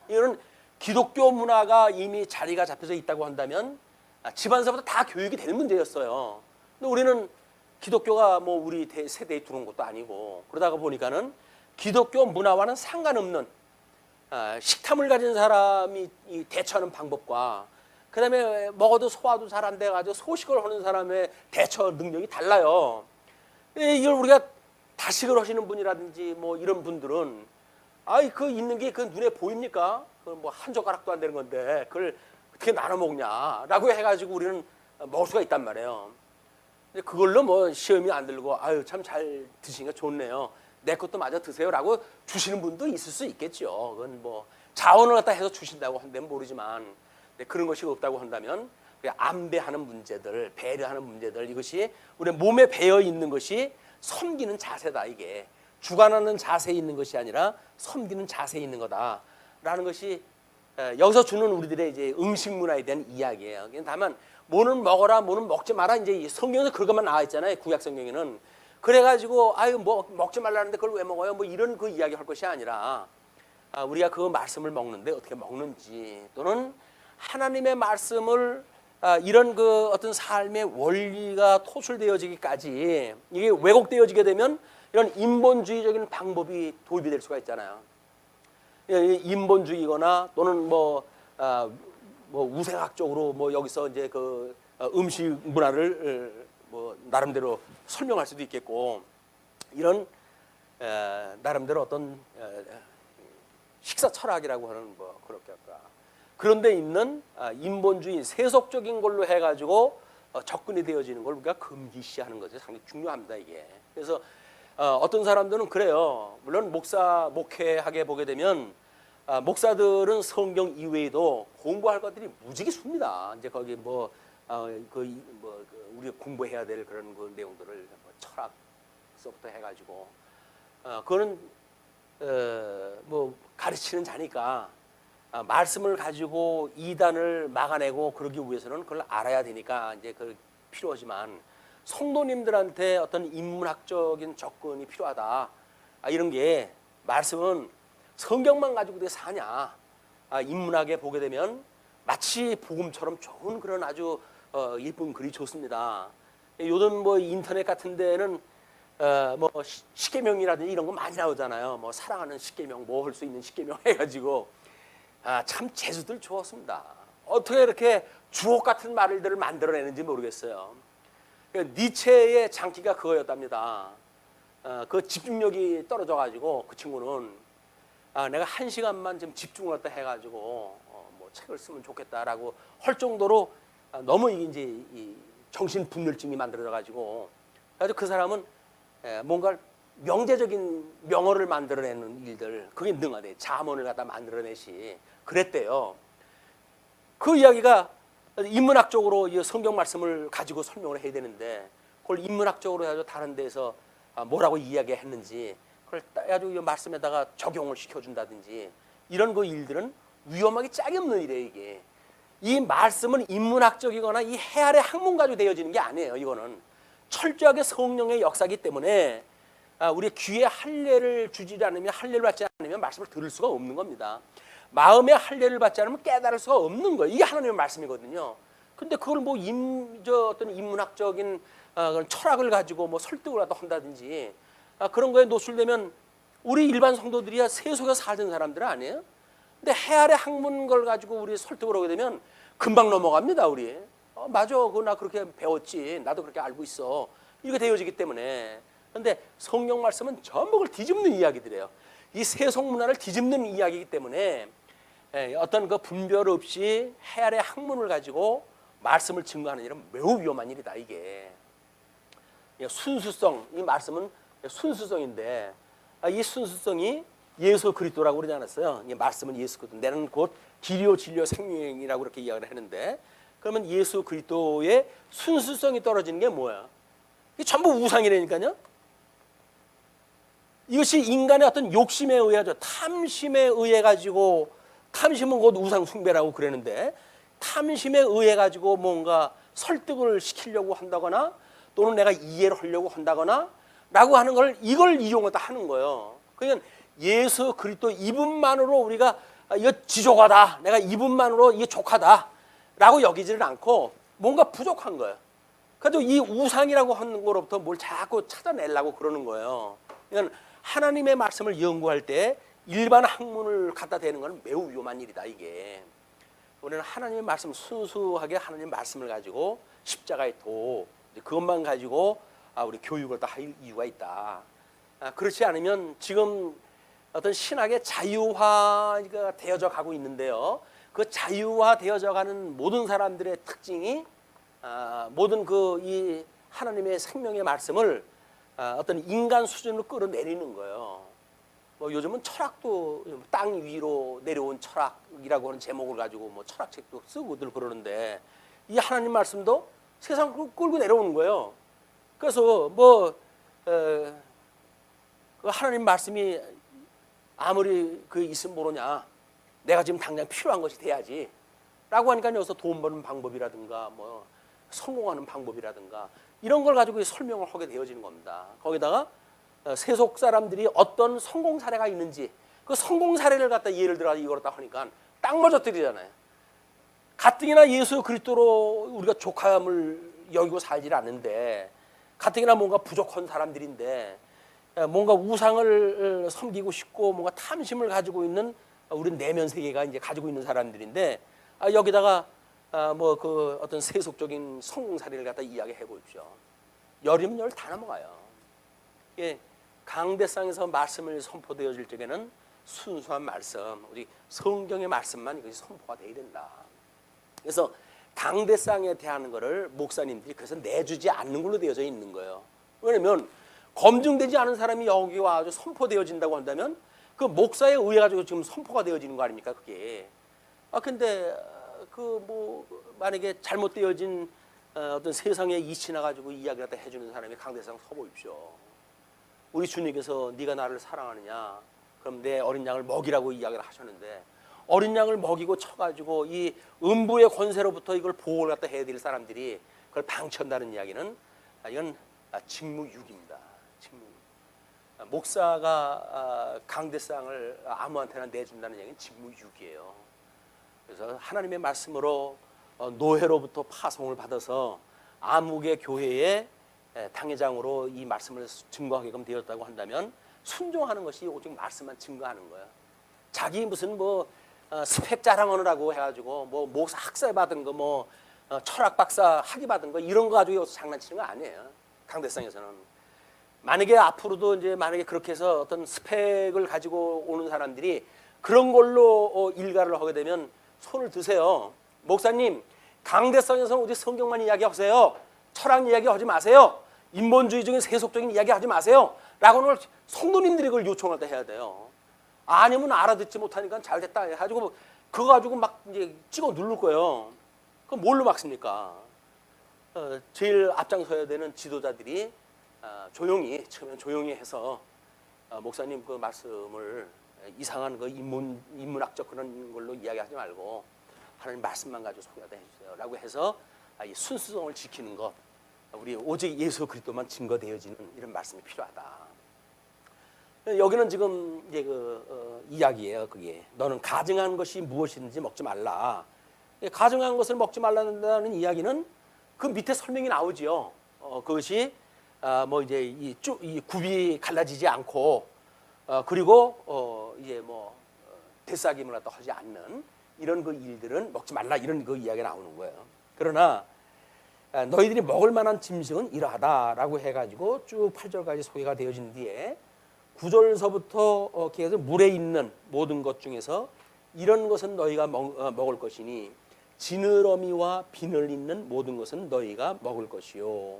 이거는 기독교 문화가 이미 자리가 잡혀져 있다고 한다면 집안서부터 다 교육이 되는 문제였어요. 근데 우리는 기독교가 뭐 우리 세대에 들어온 것도 아니고, 그러다가 보니까는 기독교 문화와는 상관없는 식탐을 가진 사람이 대처하는 방법과, 그 다음에 먹어도 소화도 잘 안 돼가지고 소식을 하는 사람의 대처 능력이 달라요. 이걸 우리가 다식을 하시는 분이라든지 뭐 이런 분들은 그 있는 게 그 눈에 보입니까? 그 뭐 한 젓가락도 안 되는 건데 그걸 어떻게 나눠 먹냐라고 해가지고 우리는 먹을 수가 있단 말이에요. 근데 그걸로 뭐 시험이 안 들고 참 잘 드시니까 좋네요, 내 것도 마저 드세요라고 주시는 분도 있을 수 있겠죠. 그건 뭐 자원을 갖다 해서 주신다고 한다면 모르지만, 그런 것이 없다고 한다면 안배하는 문제들, 배려하는 문제들, 이것이 우리 몸에 배어 있는 것이 섬기는 자세다. 이게 주관하는 자세에 있는 것이 아니라 섬기는 자세에 있는 거다라는 것이 여기서 주는 우리들의 이제 음식 문화에 대한 이야기예요. 다만 뭐는 먹어라, 뭐는 먹지 마라, 이제 성경에서 그것만 나와 있잖아요. 구약 성경에는. 그래가지고 뭐 먹지 말라는데 그걸 왜 먹어요? 뭐 이런 그 이야기 할 것이 아니라, 우리가 그 말씀을 먹는데 어떻게 먹는지, 또는 하나님의 말씀을 이런 그 어떤 삶의 원리가 토출되어지기까지, 이게 왜곡되어지게 되면 이런 인본주의적인 방법이 도입이 될 수가 있잖아요. 인본주의거나 또는 뭐 우생학적으로 뭐 여기서 이제 그 음식 문화를 뭐 나름대로 설명할 수도 있겠고, 이런 나름대로 어떤 식사 철학이라고 하는 뭐 그렇게 할까, 그런 데 있는 인본주의 세속적인 걸로 해가지고 접근이 되어지는 걸 우리가 금기시하는 것이 상당히 중요합니다 이게. 그래서 어떤 사람들은 그래요. 물론 목회하게 보게 되면 목사들은 성경 이외에도 공부할 것들이 무지개 숲니다. 이제 거기 우리가 공부해야 될 그런 그 내용들을 뭐 철학서부터 해가지고 그거는 뭐 가르치는 자니까 말씀을 가지고 이단을 막아내고 그러기 위해서는 그걸 알아야 되니까 이제 그 필요하지만, 성도님들한테 어떤 인문학적인 접근이 필요하다. 이런 게, 말씀은 성경만 가지고 어떻게 사냐. 인문학에 보게 되면 마치 복음처럼 좋은 그런 아주 예쁜 글이 좋습니다. 요즘 뭐 인터넷 같은 데는 뭐 십계명이라든지 이런 거 많이 나오잖아요. 뭐 사랑하는 십계명, 뭐 할 수 있는 십계명 해가지고 참 재수들 좋았습니다. 어떻게 이렇게 주옥 같은 말들을 만들어내는지 모르겠어요. 니체의 장기가 그거였답니다. 그 집중력이 떨어져가지고 그 친구는 내가 1시간만 좀 집중을 했다 해가지고 뭐 책을 쓰면 좋겠다라고 할 정도로 너무 이제 이 정신 분열증이 만들어져가지고, 그래서 그 사람은 뭔가 명제적인 명어를 만들어내는 일들, 그게 능하대. 잠언을 갖다 만들어내시 그랬대요. 그 이야기가 인문학적으로 이 성경 말씀을 가지고 설명을 해야 되는데, 그걸 인문학적으로 해서 다른 데서 뭐라고 이야기했는지 그걸 아주 이 말씀에다가 적용을 시켜준다든지 이런 그 일들은 위험하기 짝이 없는 일이에요. 이게 이 말씀은 인문학적이거나 이 해 아래 학문 가지고 되어지는 게 아니에요. 이거는 철저하게 성령의 역사이기 때문에 우리 귀에 할례를 주지 않으면, 할례를 받지 않으면 말씀을 들을 수가 없는 겁니다. 마음에 할례를 받지 않으면 깨달을 수가 없는 거예요. 이게 하나님의 말씀이거든요. 근데 그걸 뭐 어떤 인문학적인 그런 철학을 가지고 뭐 설득을 한다든지 그런 거에 노출되면 우리 일반 성도들이야 세속에 살던 사람들 아니에요? 근데 해 아래 학문 걸 가지고 우리 설득을 하게 되면 금방 넘어갑니다. 우리 맞아, 그거 나 그렇게 배웠지, 나도 그렇게 알고 있어, 이렇게 되어지기 때문에. 근데 성경 말씀은 전부 그걸 뒤집는 이야기들이에요. 이 세속 문화를 뒤집는 이야기이기 때문에 어떤 그 분별 없이 해 아래 학문을 가지고 말씀을 증거하는 일은 매우 위험한 일이다. 이게 순수성, 이 말씀은 순수성인데 이 순수성이 예수 그리스도라고 그러지 않았어요? 이 말씀은 예수 그리스도, 내는 곧 길이요 진리요 생명이라고 그렇게 이야기를 했는데, 그러면 예수 그리스도의 순수성이 떨어지는 게 뭐야? 이게 전부 우상이라니까요. 이것이 인간의 어떤 욕심에 의하죠. 탐심에 의해 가지고, 탐심은 곧 우상 숭배라고 그러는데, 탐심에 의해 가지고 뭔가 설득을 시키려고 한다거나 또는 내가 이해를 하려고 한다거나 라고 하는 걸, 이걸 이용하다 하는 거예요. 그러니까 예수 그리스도 이분만으로 우리가 이거 지족하다, 내가 이분만으로 이게 족하다 라고 여기지를 않고 뭔가 부족한 거예요. 그래도 이 우상이라고 하는 거로부터 뭘 자꾸 찾아내려고 그러는 거예요. 그러니까 하나님의 말씀을 연구할 때 일반 학문을 갖다 대는 건 매우 위험한 일이다. 이게 우리는 하나님의 말씀, 순수하게 하나님의 말씀을 가지고 십자가의 도, 그것만 가지고 우리 교육을 다 할 이유가 있다. 그렇지 않으면 지금 어떤 신학의 자유화가 되어져 가고 있는데요. 그 자유화 되어져 가는 모든 사람들의 특징이 모든 그 이 하나님의 생명의 말씀을 어떤 인간 수준으로 끌어내리는 거예요. 뭐 요즘은 철학도 땅 위로 내려온 철학이라고 하는 제목을 가지고 뭐 철학책도 쓰고들 그러는데, 이 하나님 말씀도 세상으로 끌고 내려오는 거예요. 그래서 그 하나님 말씀이 아무리 그 있으면 모르냐, 내가 지금 당장 필요한 것이 돼야지 라고 하니까 여기서 돈 버는 방법이라든가 뭐 성공하는 방법이라든가 이런 걸 가지고 설명을 하게 되어지는 겁니다. 거기다가 세속 사람들이 어떤 성공 사례가 있는지 그 성공 사례를 갖다 예를 들어 이걸 딱 하니까 딱 맞아떨리잖아요. 가뜩이나 예수 그리스도로 우리가 족함을 여기고 살질 않는데, 가뜩이나 뭔가 부족한 사람들인데 뭔가 우상을 섬기고 싶고 뭔가 탐심을 가지고 있는 우리 내면 세계가 이제 가지고 있는 사람들인데, 여기다가 뭐 그 어떤 세속적인 성공 사례를 갖다 이야기해 보십시오. 열이면 열 다 넘어가요. 예, 강대상에서 말씀을 선포되어질 적에는 순수한 말씀, 우리 성경의 말씀만 이것이 선포가 되어야 된다. 그래서 강대상에 대한 거를 목사님들이 그래서 내주지 않는 걸로 되어져 있는 거예요. 왜냐면 검증되지 않은 사람이 여기 와서 선포되어진다고 한다면 그 목사에 의해 가지고 지금 선포가 되어지는 거 아닙니까, 그게? 근데 그 뭐 만약에 잘못되어진 어떤 세상에 이치나 가지고 이야기를 갖다 해주는 사람이 강대상 서보십시오. 우리 주님께서 네가 나를 사랑하느냐, 그럼 내 어린 양을 먹이라고 이야기를 하셨는데, 어린 양을 먹이고 쳐가지고 이 음부의 권세로부터 이걸 보호를 갖다 해야 될 사람들이 그걸 방치한다는 이야기는 이건 직무유기입니다. 직무유기. 목사가 강대상을 아무한테나 내준다는 얘기는 직무유기예요. 그래서 하나님의 말씀으로 노예로부터 파송을 받아서 암흑의 교회의 당회장으로 이 말씀을 증거하게끔 되었다고 한다면 순종하는 것이 오직 말씀만 증거하는 거예요. 자기 무슨 뭐 스펙 자랑하느라고 해가지고 뭐 목사 학사 받은 거, 뭐 철학 박사 학위 받은 거 이런 거 가지고 장난치는 거 아니에요. 강대상에서는 만약에 앞으로도 이제 만약에 그렇게 해서 어떤 스펙을 가지고 오는 사람들이 그런 걸로 일가를 하게 되면 손을 드세요. 목사님, 강대상에서는 오직 성경만 이야기하세요. 철학 이야기하지 마세요. 인본주의적인 세속적인 이야기하지 마세요. 라고는 성도님들이 그걸 요청할 때 해야 돼요. 아니면 알아듣지 못하니까 잘 됐다 해가지고 그거 가지고 막 이제 찍어 누를 거예요. 그럼 뭘로 막습니까? 제일 앞장서야 되는 지도자들이 조용히 처음엔 조용히 해서 목사님 그 말씀을 이상한 그 인문학적 그런 걸로 이야기하지 말고 하나님 말씀만 가지고 소개가 해주세요라고 해서 이 순수성을 지키는 것, 우리 오직 예수 그리스도만 증거되어지는 이런 말씀이 필요하다. 여기는 지금 이제 이야기예요. 그게 너는 가증한 것이 무엇이든지 먹지 말라. 가증한 것을 먹지 말라는 이야기는 그 밑에 설명이 나오지요. 그것이 뭐 이제 이 굽이 갈라지지 않고 그리고 이제 뭐 대싸김을 갖다 하지 않는 이런 그 일들은 먹지 말라 이런 그 이야기가 나오는 거예요. 그러나 너희들이 먹을 만한 짐승은 이러하다라고 해가지고 쭉 8절까지 소개가 되어진 뒤에 9절서부터 계속 물에 있는 모든 것 중에서 이런 것은 너희가 먹을 것이니 지느러미와 비늘 있는 모든 것은 너희가 먹을 것이요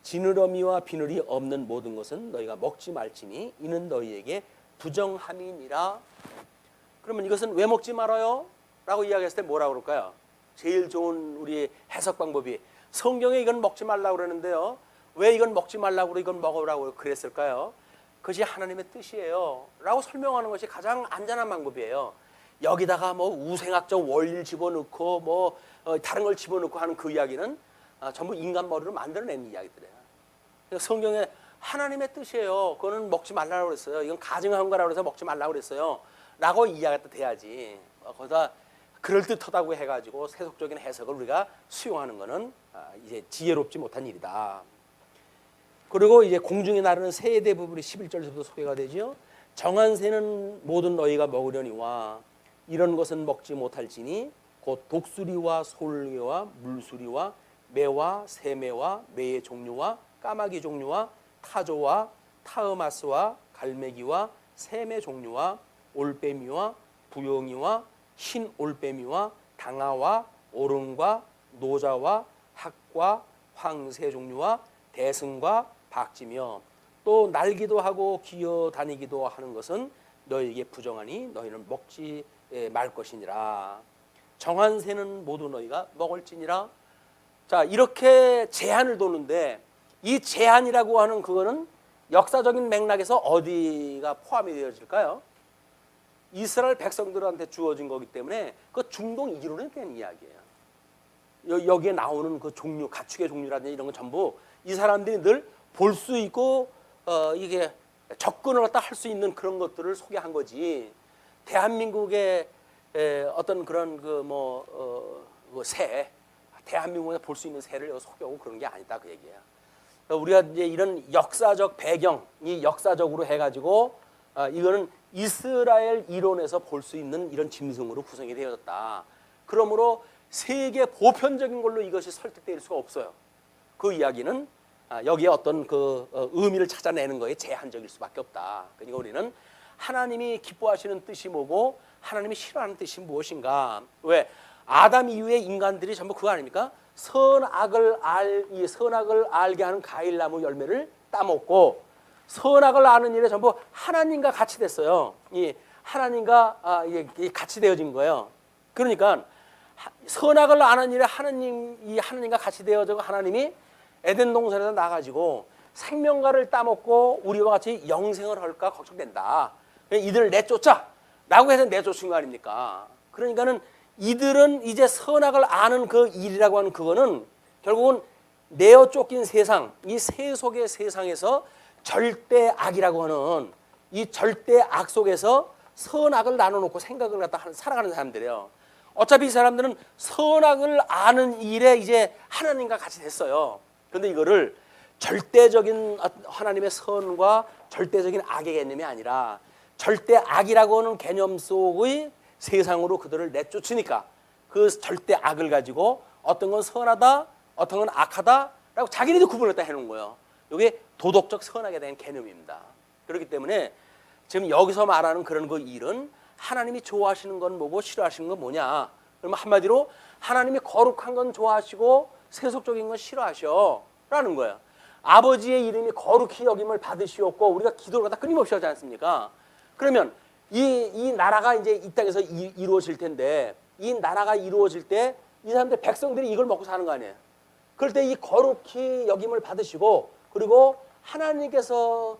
지느러미와 비늘이 없는 모든 것은 너희가 먹지 말지니 이는 너희에게 부정함이니라. 그러면 이것은 왜 먹지 말아요? 라고 이야기했을 때 뭐라고 그럴까요? 제일 좋은 우리 해석 방법이 성경에 이건 먹지 말라고 그러는데요. 왜 이건 먹지 말라고 그러고 이건 먹으라고 그랬을까요? 그것이 하나님의 뜻이에요 라고 설명하는 것이 가장 안전한 방법이에요. 여기다가 뭐 우생학적 원리를 집어넣고 뭐 다른 걸 집어넣고 하는 그 이야기는 전부 인간 머리로 만들어낸 이야기들이에요. 그러니까 성경에 하나님의 뜻이에요. 그거는 먹지 말라고 그랬어요. 이건 가증한 거라고 해서 먹지 말라고 그랬어요 라고 이야기가 돼야지 거기다 그럴듯하다고 해가지고 세속적인 해석을 우리가 수용하는 것은 이제 지혜롭지 못한 일이다. 그리고 이제 공중에 나르는 새에 대부분이 11절부터 소개가 되죠. 정한 새는 모든 너희가 먹으려니와 이런 것은 먹지 못할지니 곧 독수리와 솔개와 물수리와 매와 새매와 매의 종류와 까마귀 종류와 타조와 타흐마스와 갈매기와 새매 종류와 올빼미와 부용이와 흰 올빼미와 당아와 오름과 노자와 학과 황새 종류와 대승과 박쥐며 또 날기도 하고 기어 다니기도 하는 것은 너희에게 부정하니 너희는 먹지 말 것이니라. 정한 새는 모두 너희가 먹을지니라. 자, 이렇게 제한을 두는데 이 제한이라고 하는 그거는 역사적인 맥락에서 어디가 포함이 되어질까요? 이스라엘 백성들한테 주어진 거기 때문에 그 중동 이론에 대한 이야기예요. 여기에 나오는 그 종류, 가축의 종류라든지 이런 건 전부 이 사람들이 늘 볼 수 있고 이게 접근을 갖다 할 수 있는 그런 것들을 소개한 거지. 대한민국의 어떤 그런 새, 대한민국에서 볼 수 있는 새를 소개하고 그런 게 아니다 그 얘기예요. 우리가 이제 이런 역사적 배경이 역사적으로 해가지고 이거는 이스라엘 이론에서 볼 수 있는 이런 짐승으로 구성이 되어졌다. 그러므로 세계 보편적인 걸로 이것이 설득될 수가 없어요. 그 이야기는 여기에 어떤 그 의미를 찾아내는 거에 제한적일 수밖에 없다. 그러니까 우리는 하나님이 기뻐하시는 뜻이 뭐고 하나님이 싫어하는 뜻이 무엇인가? 왜 아담 이후에 인간들이 전부 그거 아닙니까? 선악을 알게 하는 과일나무 열매를 따먹고 선악을 아는 일에 전부 하나님과 같이 됐어요. 이 하나님과 같이 되어진 거예요. 그러니까 선악을 아는 일에 하나님과 같이 되어져 하나님이 에덴 동산에서 나가지고 생명과를 따먹고 우리와 같이 영생을 할까 걱정된다. 이들을 내쫓아라고 해서 내쫓은 거 아닙니까? 그러니까는 이들은 이제 선악을 아는 그 일이라고 하는 그거는 결국은 내어 쫓긴 세상, 이 세속의 세상에서 절대 악이라고 하는 이 절대 악 속에서 선악을 나눠놓고 생각을 갖다 살아가는 사람들이에요. 어차피 이 사람들은 선악을 아는 일에 이제 하나님과 같이 됐어요. 그런데 이거를 절대적인 하나님의 선과 절대적인 악의 개념이 아니라 절대 악이라고 하는 개념 속의 세상으로 그들을 내쫓으니까 그 절대 악을 가지고 어떤 건 선하다, 어떤 건 악하다라고 자기네도 구분을 다 해놓은 거예요. 이게 도덕적 선악에 대한 개념입니다. 그렇기 때문에 지금 여기서 말하는 그런 그 일은 하나님이 좋아하시는 건 뭐고 싫어하시는 건 뭐냐? 그러면 한마디로 하나님이 거룩한 건 좋아하시고 세속적인 건 싫어하셔라는 거예요. 아버지의 이름이 거룩히 여김을 받으시옵고 우리가 기도를 갖다 끊임없이 하지 않습니까? 그러면 이 나라가 이제 이 땅에서 이루어질 텐데 이 나라가 이루어질 때 이 사람들 백성들이 이걸 먹고 사는 거 아니에요. 그럴 때 이 거룩히 여김을 받으시고 그리고 하나님께서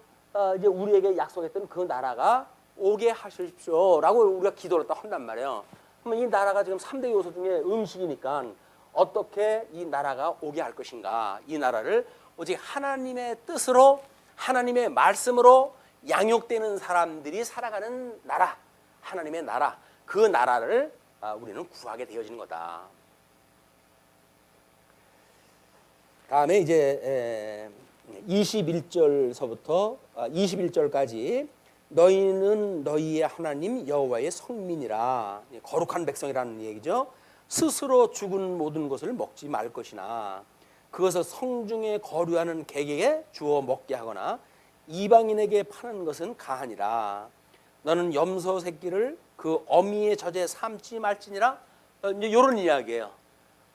이제 우리에게 약속했던 그 나라가 오게 하십시오라고 우리가 기도를 또 한단 말이에요. 그러면 이 나라가 지금 3대 요소 중에 음식이니까 어떻게 이 나라가 오게 할 것인가? 이 나라를 오직 하나님의 뜻으로 하나님의 말씀으로 양육되는 사람들이 살아가는 나라, 하나님의 나라, 그 나라를 우리는 구하게 되어지는 거다. 다음에 이제 21절서부터 21절까지 너희는 너희의 하나님 여호와의 성민이라, 거룩한 백성이라는 얘기죠. 스스로 죽은 모든 것을 먹지 말 것이나 그것을 성중에 거류하는 객에게 주어 먹게 하거나 이방인에게 파는 것은 가하니라. 너는 염소 새끼를 그 어미의 젖에 삼지 말지니라. 이제 이런 이야기예요.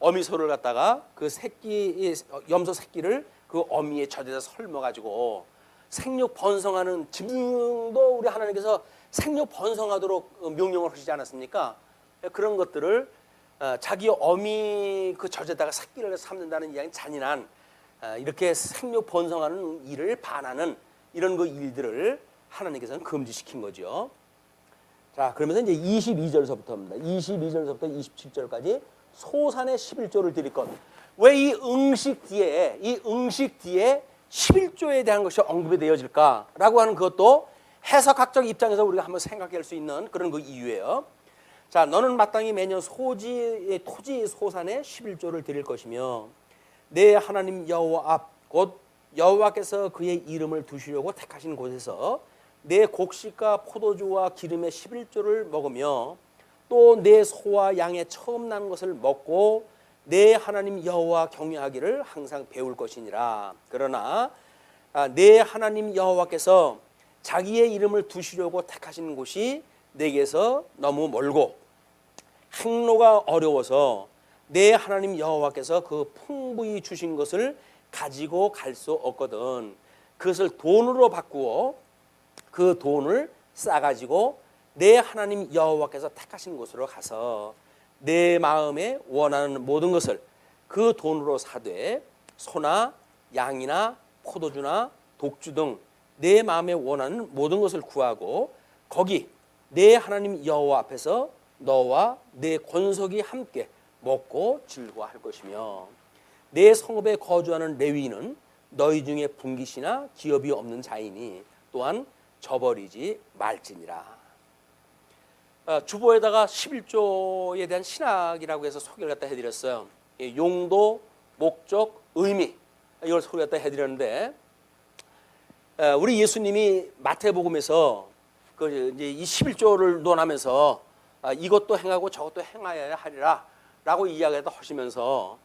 어미소를 갖다가 그 새끼 염소 새끼를 그 어미의 젖에다 삶아가지고 생육 번성하는, 지금도 우리 하나님께서 생육 번성하도록 명령을 하시지 않았습니까? 그런 것들을 자기 어미 그 젖에다가 새끼를 삶는다는 이야기는 잔인한, 이렇게 생육 번성하는 일을 반하는 이런 그 일들을 하나님께서는 금지시킨 거죠. 자, 그러면서 이제 22절서부터입니다. 22절서부터 27절까지 소산의 11조를 드릴 것. 왜 이 응식 뒤에 11조에 대한 것이 언급이 되어질까라고 하는 그것도 해석학적 입장에서 우리가 한번 생각할 수 있는 그런 그 이유예요. 자, 너는 마땅히 매년 토지 소산의 11조를 드릴 것이며 내 하나님 여호와 앞 곧 여호와께서 그의 이름을 두시려고 택하신 곳에서 내 곡식과 포도주와 기름의 11조를 먹으며 또 내 소와 양의 처음 난 것을 먹고 내 하나님 여호와 경외하기를 항상 배울 것이니라. 그러나 내 하나님 여호와께서 자기의 이름을 두시려고 택하신 곳이 내게서 너무 멀고 행로가 어려워서 내 하나님 여호와께서 그 풍부히 주신 것을 가지고 갈 수 없거든. 그것을 돈으로 바꾸어 그 돈을 싸가지고 내 하나님 여호와께서 택하신 곳으로 가서 내 마음에 원하는 모든 것을 그 돈으로 사되 소나 양이나 포도주나 독주 등 내 마음에 원하는 모든 것을 구하고 거기 내 하나님 여호와 앞에서 너와 내 권속이 함께 먹고 즐거워할 것이며 내 성읍에 거주하는 레위인은 너희 중에 분깃이나 기업이 없는 자이니 또한 저버리지 말지니라. 주보에다가 11조에 대한 신학이라고 해서 소개를 갖다 해드렸어요. 용도, 목적, 의미 이걸 소개 갖다 해드렸는데 우리 예수님이 마태복음에서 그 이제 이 11조를 논하면서 이것도 행하고 저것도 행하여야 하리라라고 이야기를 하시면서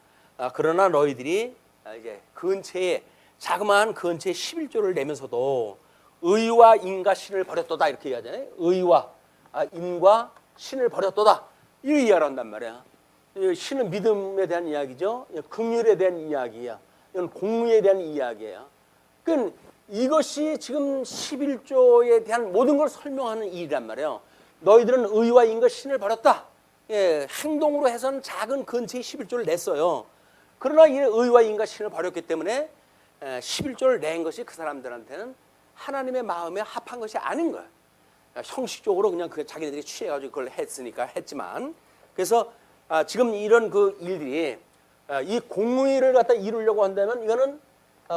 그러나 너희들이 이제 근처에 자그마한 근처에 11조를 내면서도 의와 인과 신을 버렸도다 이렇게 얘기하잖아요. 의와 인과 신을 버렸도다 이렇게 이야기를 한단 말이야. 신은 믿음에 대한 이야기죠. 긍휼에 대한 이야기야. 이건 공의에 대한 이야기예요. 그러니까 이것이 지금 11조에 대한 모든 걸 설명하는 일이란 말이에요. 너희들은 의와 인과 신을 버렸다. 행동으로 해서는 작은 근처에 11조를 냈어요. 그러나 이 의와 인과 신을 버렸기 때문에 11조를 낸 것이 그 사람들한테는 하나님의 마음에 합한 것이 아닌 거예요. 형식적으로 그냥 자기네들이 취해가지고 그걸 했으니까 했지만, 그래서 지금 이런 그 일들이 이 공의를 갖다 이루려고 한다면 이거는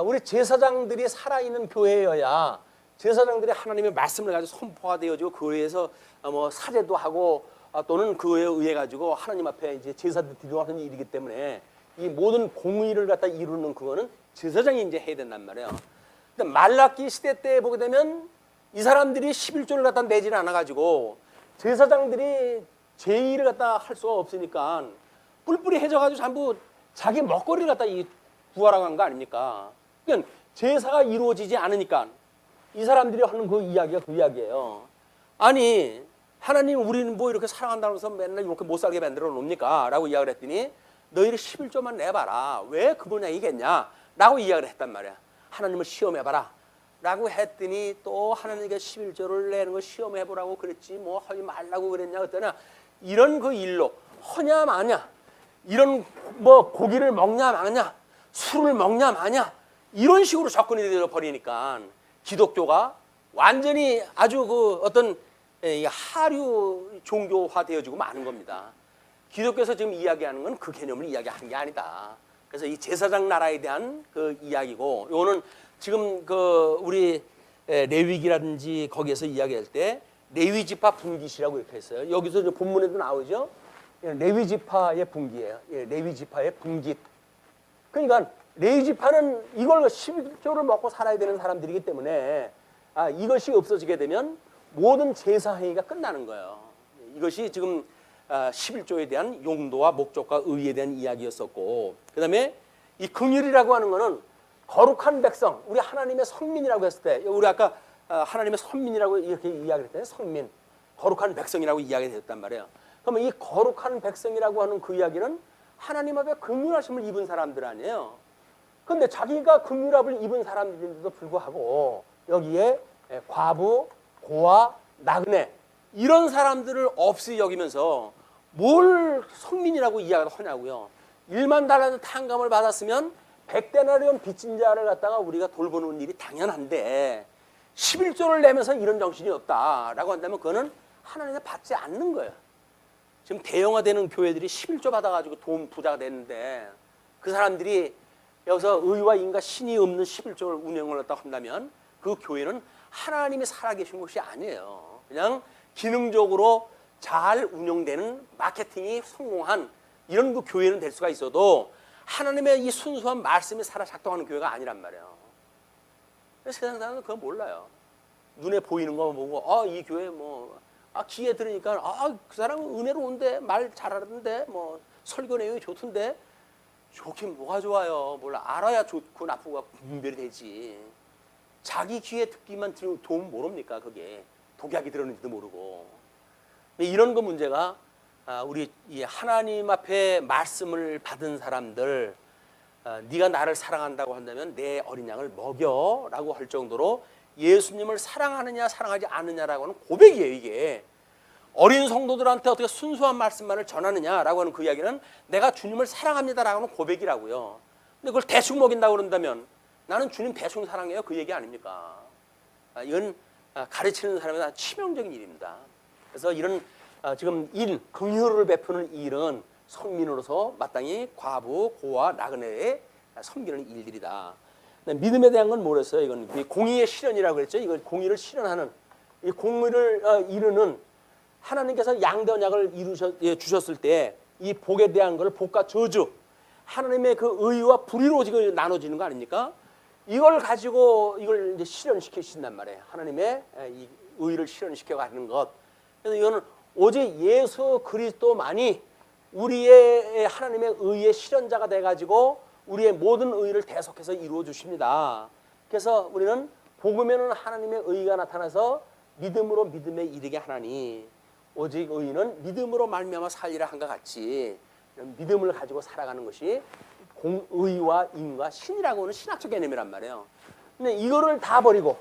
우리 제사장들이 살아있는 교회여야 제사장들이 하나님의 말씀을 가지고 선포가 되어지고 그 위에서 뭐 사제도 하고 또는 그에 의해 가지고 하나님 앞에 이제 제사를 드리고 하는 일이기 때문에 이 모든 공의를 갖다 이루는 그거는 제사장이 이제 해야 된단 말이에요. 근데 말라기 시대 때 보게 되면 이 사람들이 11조를 갖다 내지는 않아 가지고 제사장들이 제의를 갖다 할 수가 없으니까 뿔뿔이 해져 가지고 전부 자기 먹거리를 갖다 구하라고 한 거 아닙니까? 그러니까 제사가 이루어지지 않으니까 이 사람들이 하는 그 이야기가 그 이야기예요. 아니 하나님 우리는 뭐 이렇게 사랑한다면서 맨날 이렇게 못 살게 만들어 놓습니까? 라고 이야기를 했더니 너희를 11조만 내봐라. 왜 그 모양이겠냐? 라고 이야기를 했단 말이야. 하나님을 시험해봐라. 라고 했더니 또 하나님께 11조를 내는 거 시험해보라고 그랬지 뭐 하지 말라고 그랬냐 그랬더니 이런 그 일로 허냐 마냐 이런 뭐 고기를 먹냐 마냐 술을 먹냐 마냐 이런 식으로 접근이 되어 버리니까 기독교가 완전히 아주 그 어떤 하류 종교화 되어지고 마는 겁니다. 기독교에서 지금 이야기하는 건 그 개념을 이야기하는 게 아니다. 그래서 이 제사장 나라에 대한 그 이야기고, 요거는 지금 그 우리 레위기라든지 거기에서 이야기할 때 레위 지파 분깃이라고 이렇게 했어요. 여기서 이제 본문에도 나오죠. 레위 지파의 분깃이에요. 레위 지파의 분깃. 그러니까 레위 지파는 이걸 11조를 먹고 살아야 되는 사람들이기 때문에 이것이 없어지게 되면 모든 제사 행위가 끝나는 거예요. 이것이 지금 11조에 대한 용도와 목적과 의의에 대한 이야기였었고, 그 다음에 이 긍휼이라고 하는 거는 거룩한 백성, 우리 하나님의 성민이라고 했을 때, 우리 아까 하나님의 선민이라고 이렇게 이야기를 했잖아요. 성민, 거룩한 백성이라고 이야기가 됐단 말이에요. 그러면 이 거룩한 백성이라고 하는 그 이야기는 하나님 앞에 긍휼하심을 입은 사람들 아니에요. 그런데 자기가 긍휼함을 입은 사람들인데도 불구하고 여기에 과부, 고아, 나그네 이런 사람들을 없이 여기면서 뭘 성민이라고 이야기를 하냐고요. 1만 달란트 탕감을 받았으면 100데나리온 빚진 자를 갖다가 우리가 돌보는 일이 당연한데 11조를 내면서 이런 정신이 없다라고 한다면 그거는 하나님에 받지 않는 거예요. 지금 대형화되는 교회들이 11조 받아가지고 돈 부자가 됐는데 그 사람들이 여기서 의와 인과 신이 없는 11조를 운영을 했다고 한다면 그 교회는 하나님이 살아계신 것이 아니에요. 그냥 기능적으로 잘 운영되는 마케팅이 성공한 이런 그 교회는 될 수가 있어도 하나님의 이 순수한 말씀이 살아 작동하는 교회가 아니란 말이에요. 세상 사람은 그거 몰라요. 눈에 보이는 것만 보고 이 교회 귀에 들으니까 그 사람은 은혜로운데 말 잘하는데 설교 내용이 좋던데 좋긴 뭐가 좋아요. 몰라. 알아야 좋고 나쁘고가 분별이 되지. 자기 귀에 듣기만 들으면 도움 모릅니까? 그게 독약이 들었는지도 모르고. 이런 거 문제가 우리 이 하나님 앞에 말씀을 받은 사람들, 네가 나를 사랑한다고 한다면 내 어린 양을 먹여라고 할 정도로 예수님을 사랑하느냐 사랑하지 않느냐라고 하는 고백이에요. 이게 어린 성도들한테 어떻게 순수한 말씀만을 전하느냐라고 하는 그 이야기는 내가 주님을 사랑합니다라고 하는 고백이라고요. 근데 그걸 대충 먹인다고 그런다면 나는 주님 대충 사랑해요, 그 얘기 아닙니까? 이건 가르치는 사람에 대한 치명적인 일입니다. 그래서 이런 지금 긍휼을 베푸는 일은 성민으로서 마땅히 과부, 고아, 나그네에 섬기는 일들이다. 믿음에 대한 건 뭐랬어요? 이건 공의의 실현이라고 그랬죠. 이걸 공의를 실현하는, 이 공의를 이루는, 하나님께서 양대 언약을 주셨을 때 이 복에 대한 걸 복과 저주, 하나님의 그 의와 불의로 지금 나눠지는 거 아닙니까? 이걸 가지고 이걸 이제 실현시키신단 말이에요. 하나님의 이 의를 실현시켜 가는 것. 그래서 이거는 오직 예수 그리스도만이 우리의 하나님의 의의 실현자가 돼 가지고 우리의 모든 의를 대속해서 이루어 주십니다. 그래서 우리는 복음에는 하나님의 의가 나타나서 믿음으로 믿음에 이르게 하나니 오직 의인은 믿음으로 말미암아 살리라 한것 같이 믿음을 가지고 살아가는 것이 의와 인과 신이라고 하는 신학적 개념이란 말이에요. 근데 이거를 다 버리고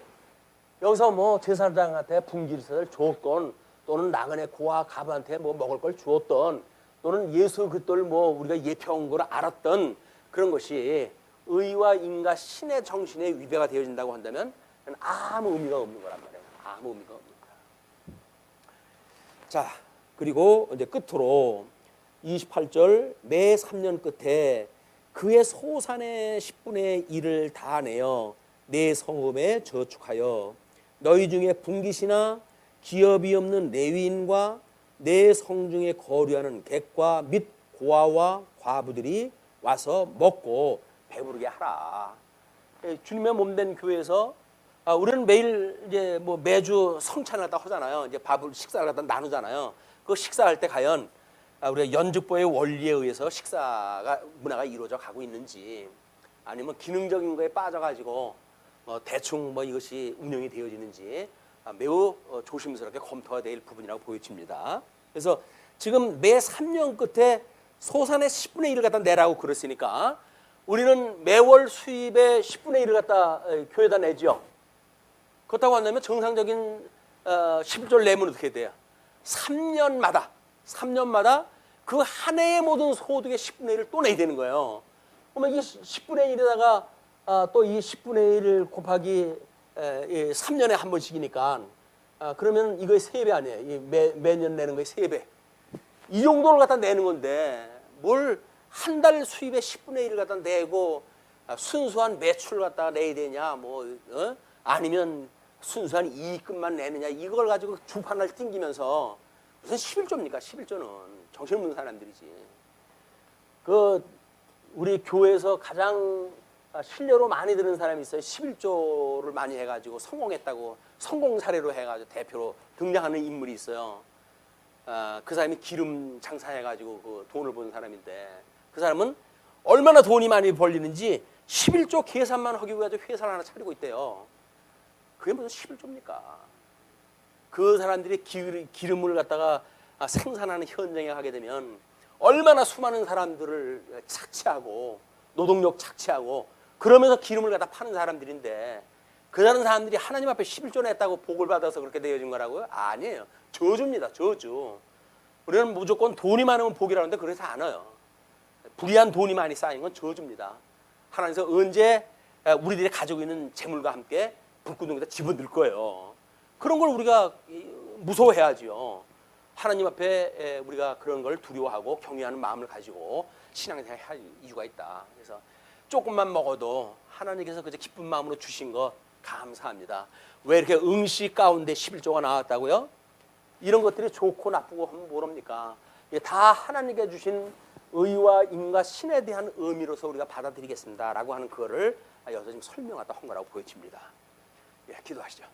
여기서 제사장한테 분깃을 줬건 또는 나그네 고아 가부한테 먹을 걸 주었던 또는 예수 그리스도를 우리가 예표한 걸 알았던 그런 것이 의와 인과 신의 정신에 위배가 되어진다고 한다면 아무 의미가 없는 거란 말이에요. 아무 의미가 없는 거야. 자, 그리고 이제 끝으로 28절 매 3년 끝에 그의 소산의 10분의 1을 다 내어 내 성읍에 저축하여 너희 중에 분깃이나 기업이 없는 레위인과 내 성중에 거류하는 객과 및 고아와 과부들이 와서 먹고 배부르게 하라. 주님의 몸된 교회에서 우리는 매일 이제 매주 성찬을 갖다 하잖아요. 이제 밥을 식사를 갖다 나누잖아요. 그 식사할 때 과연 우리가 연죽보의 원리에 의해서 식사가 문화가 이루어져 가고 있는지 아니면 기능적인 거에 빠져가지고 대충 이것이 운영이 되어지는지 매우 조심스럽게 검토가 될 부분이라고 보여집니다. 그래서 지금 매 3년 끝에 소산의 10분의 1을 갖다 내라고 그랬으니까 우리는 매월 수입의 10분의 1을 갖다 교회에다 내죠. 그렇다고 한다면 정상적인 11조를 내면 어떻게 돼요? 3년마다 그 한 해의 모든 소득의 10분의 1을 또 내야 되는 거예요. 그러면 이 10분의 1에다가 또 이 10분의 1 곱하기 3년에 한 번씩이니까 그러면 이거의 3배 아니에요. 매년 내는 거의 3배. 이 정도를 갖다 내는 건데 뭘 한 달 수입의 10분의 1을 갖다 내고 순수한 매출을 갖다 내야 되냐, 아니면 순수한 이익금만 내느냐, 이걸 가지고 주판을 띵기면서 무슨 11조입니까? 11조는 정신없는 사람들이지. 우리 교회에서 가장 신뢰로 많이 드는 사람이 있어요. 11조를 많이 해가지고 성공했다고, 성공 사례로 해가지고 대표로 등장하는 인물이 있어요. 그 사람이 기름 장사해가지고 그 돈을 버는 사람인데, 그 사람은 얼마나 돈이 많이 벌리는지 11조 계산만 하기 위해 회사를 하나 차리고 있대요. 그게 무슨 11조입니까? 그 사람들이 기름을 갖다가 생산하는 현장에 가게 되면 얼마나 수많은 사람들을 착취하고 노동력 착취하고 그러면서 기름을 갖다 파는 사람들인데, 그 다른 사람들이 하나님 앞에 11조 냈다고 복을 받아서 그렇게 되어진 거라고요? 아니에요. 저주입니다. 저주. 우리는 무조건 돈이 많으면 복이라는데 그래서 안 와요. 불의한 돈이 많이 쌓인 건 저주입니다. 하나님께서 언제 우리들이 가지고 있는 재물과 함께 불구덩이에다 집어넣을 거예요. 그런 걸 우리가 무서워해야지요. 하나님 앞에 우리가 그런 걸 두려워하고 경외하는 마음을 가지고 신앙생활 할 이유가 있다. 그래서 조금만 먹어도 하나님께서 그저 기쁜 마음으로 주신 것 감사합니다. 왜 이렇게 응시 가운데 11조가 나왔다고요? 이런 것들이 좋고 나쁘고 하면 모릅니까? 다 하나님께 주신 의와 인과 신에 대한 의미로서 우리가 받아들이겠습니다 라고 하는 그거를 여기서 지금 설명하다 한 거라고 보여집니다. 기도하시죠.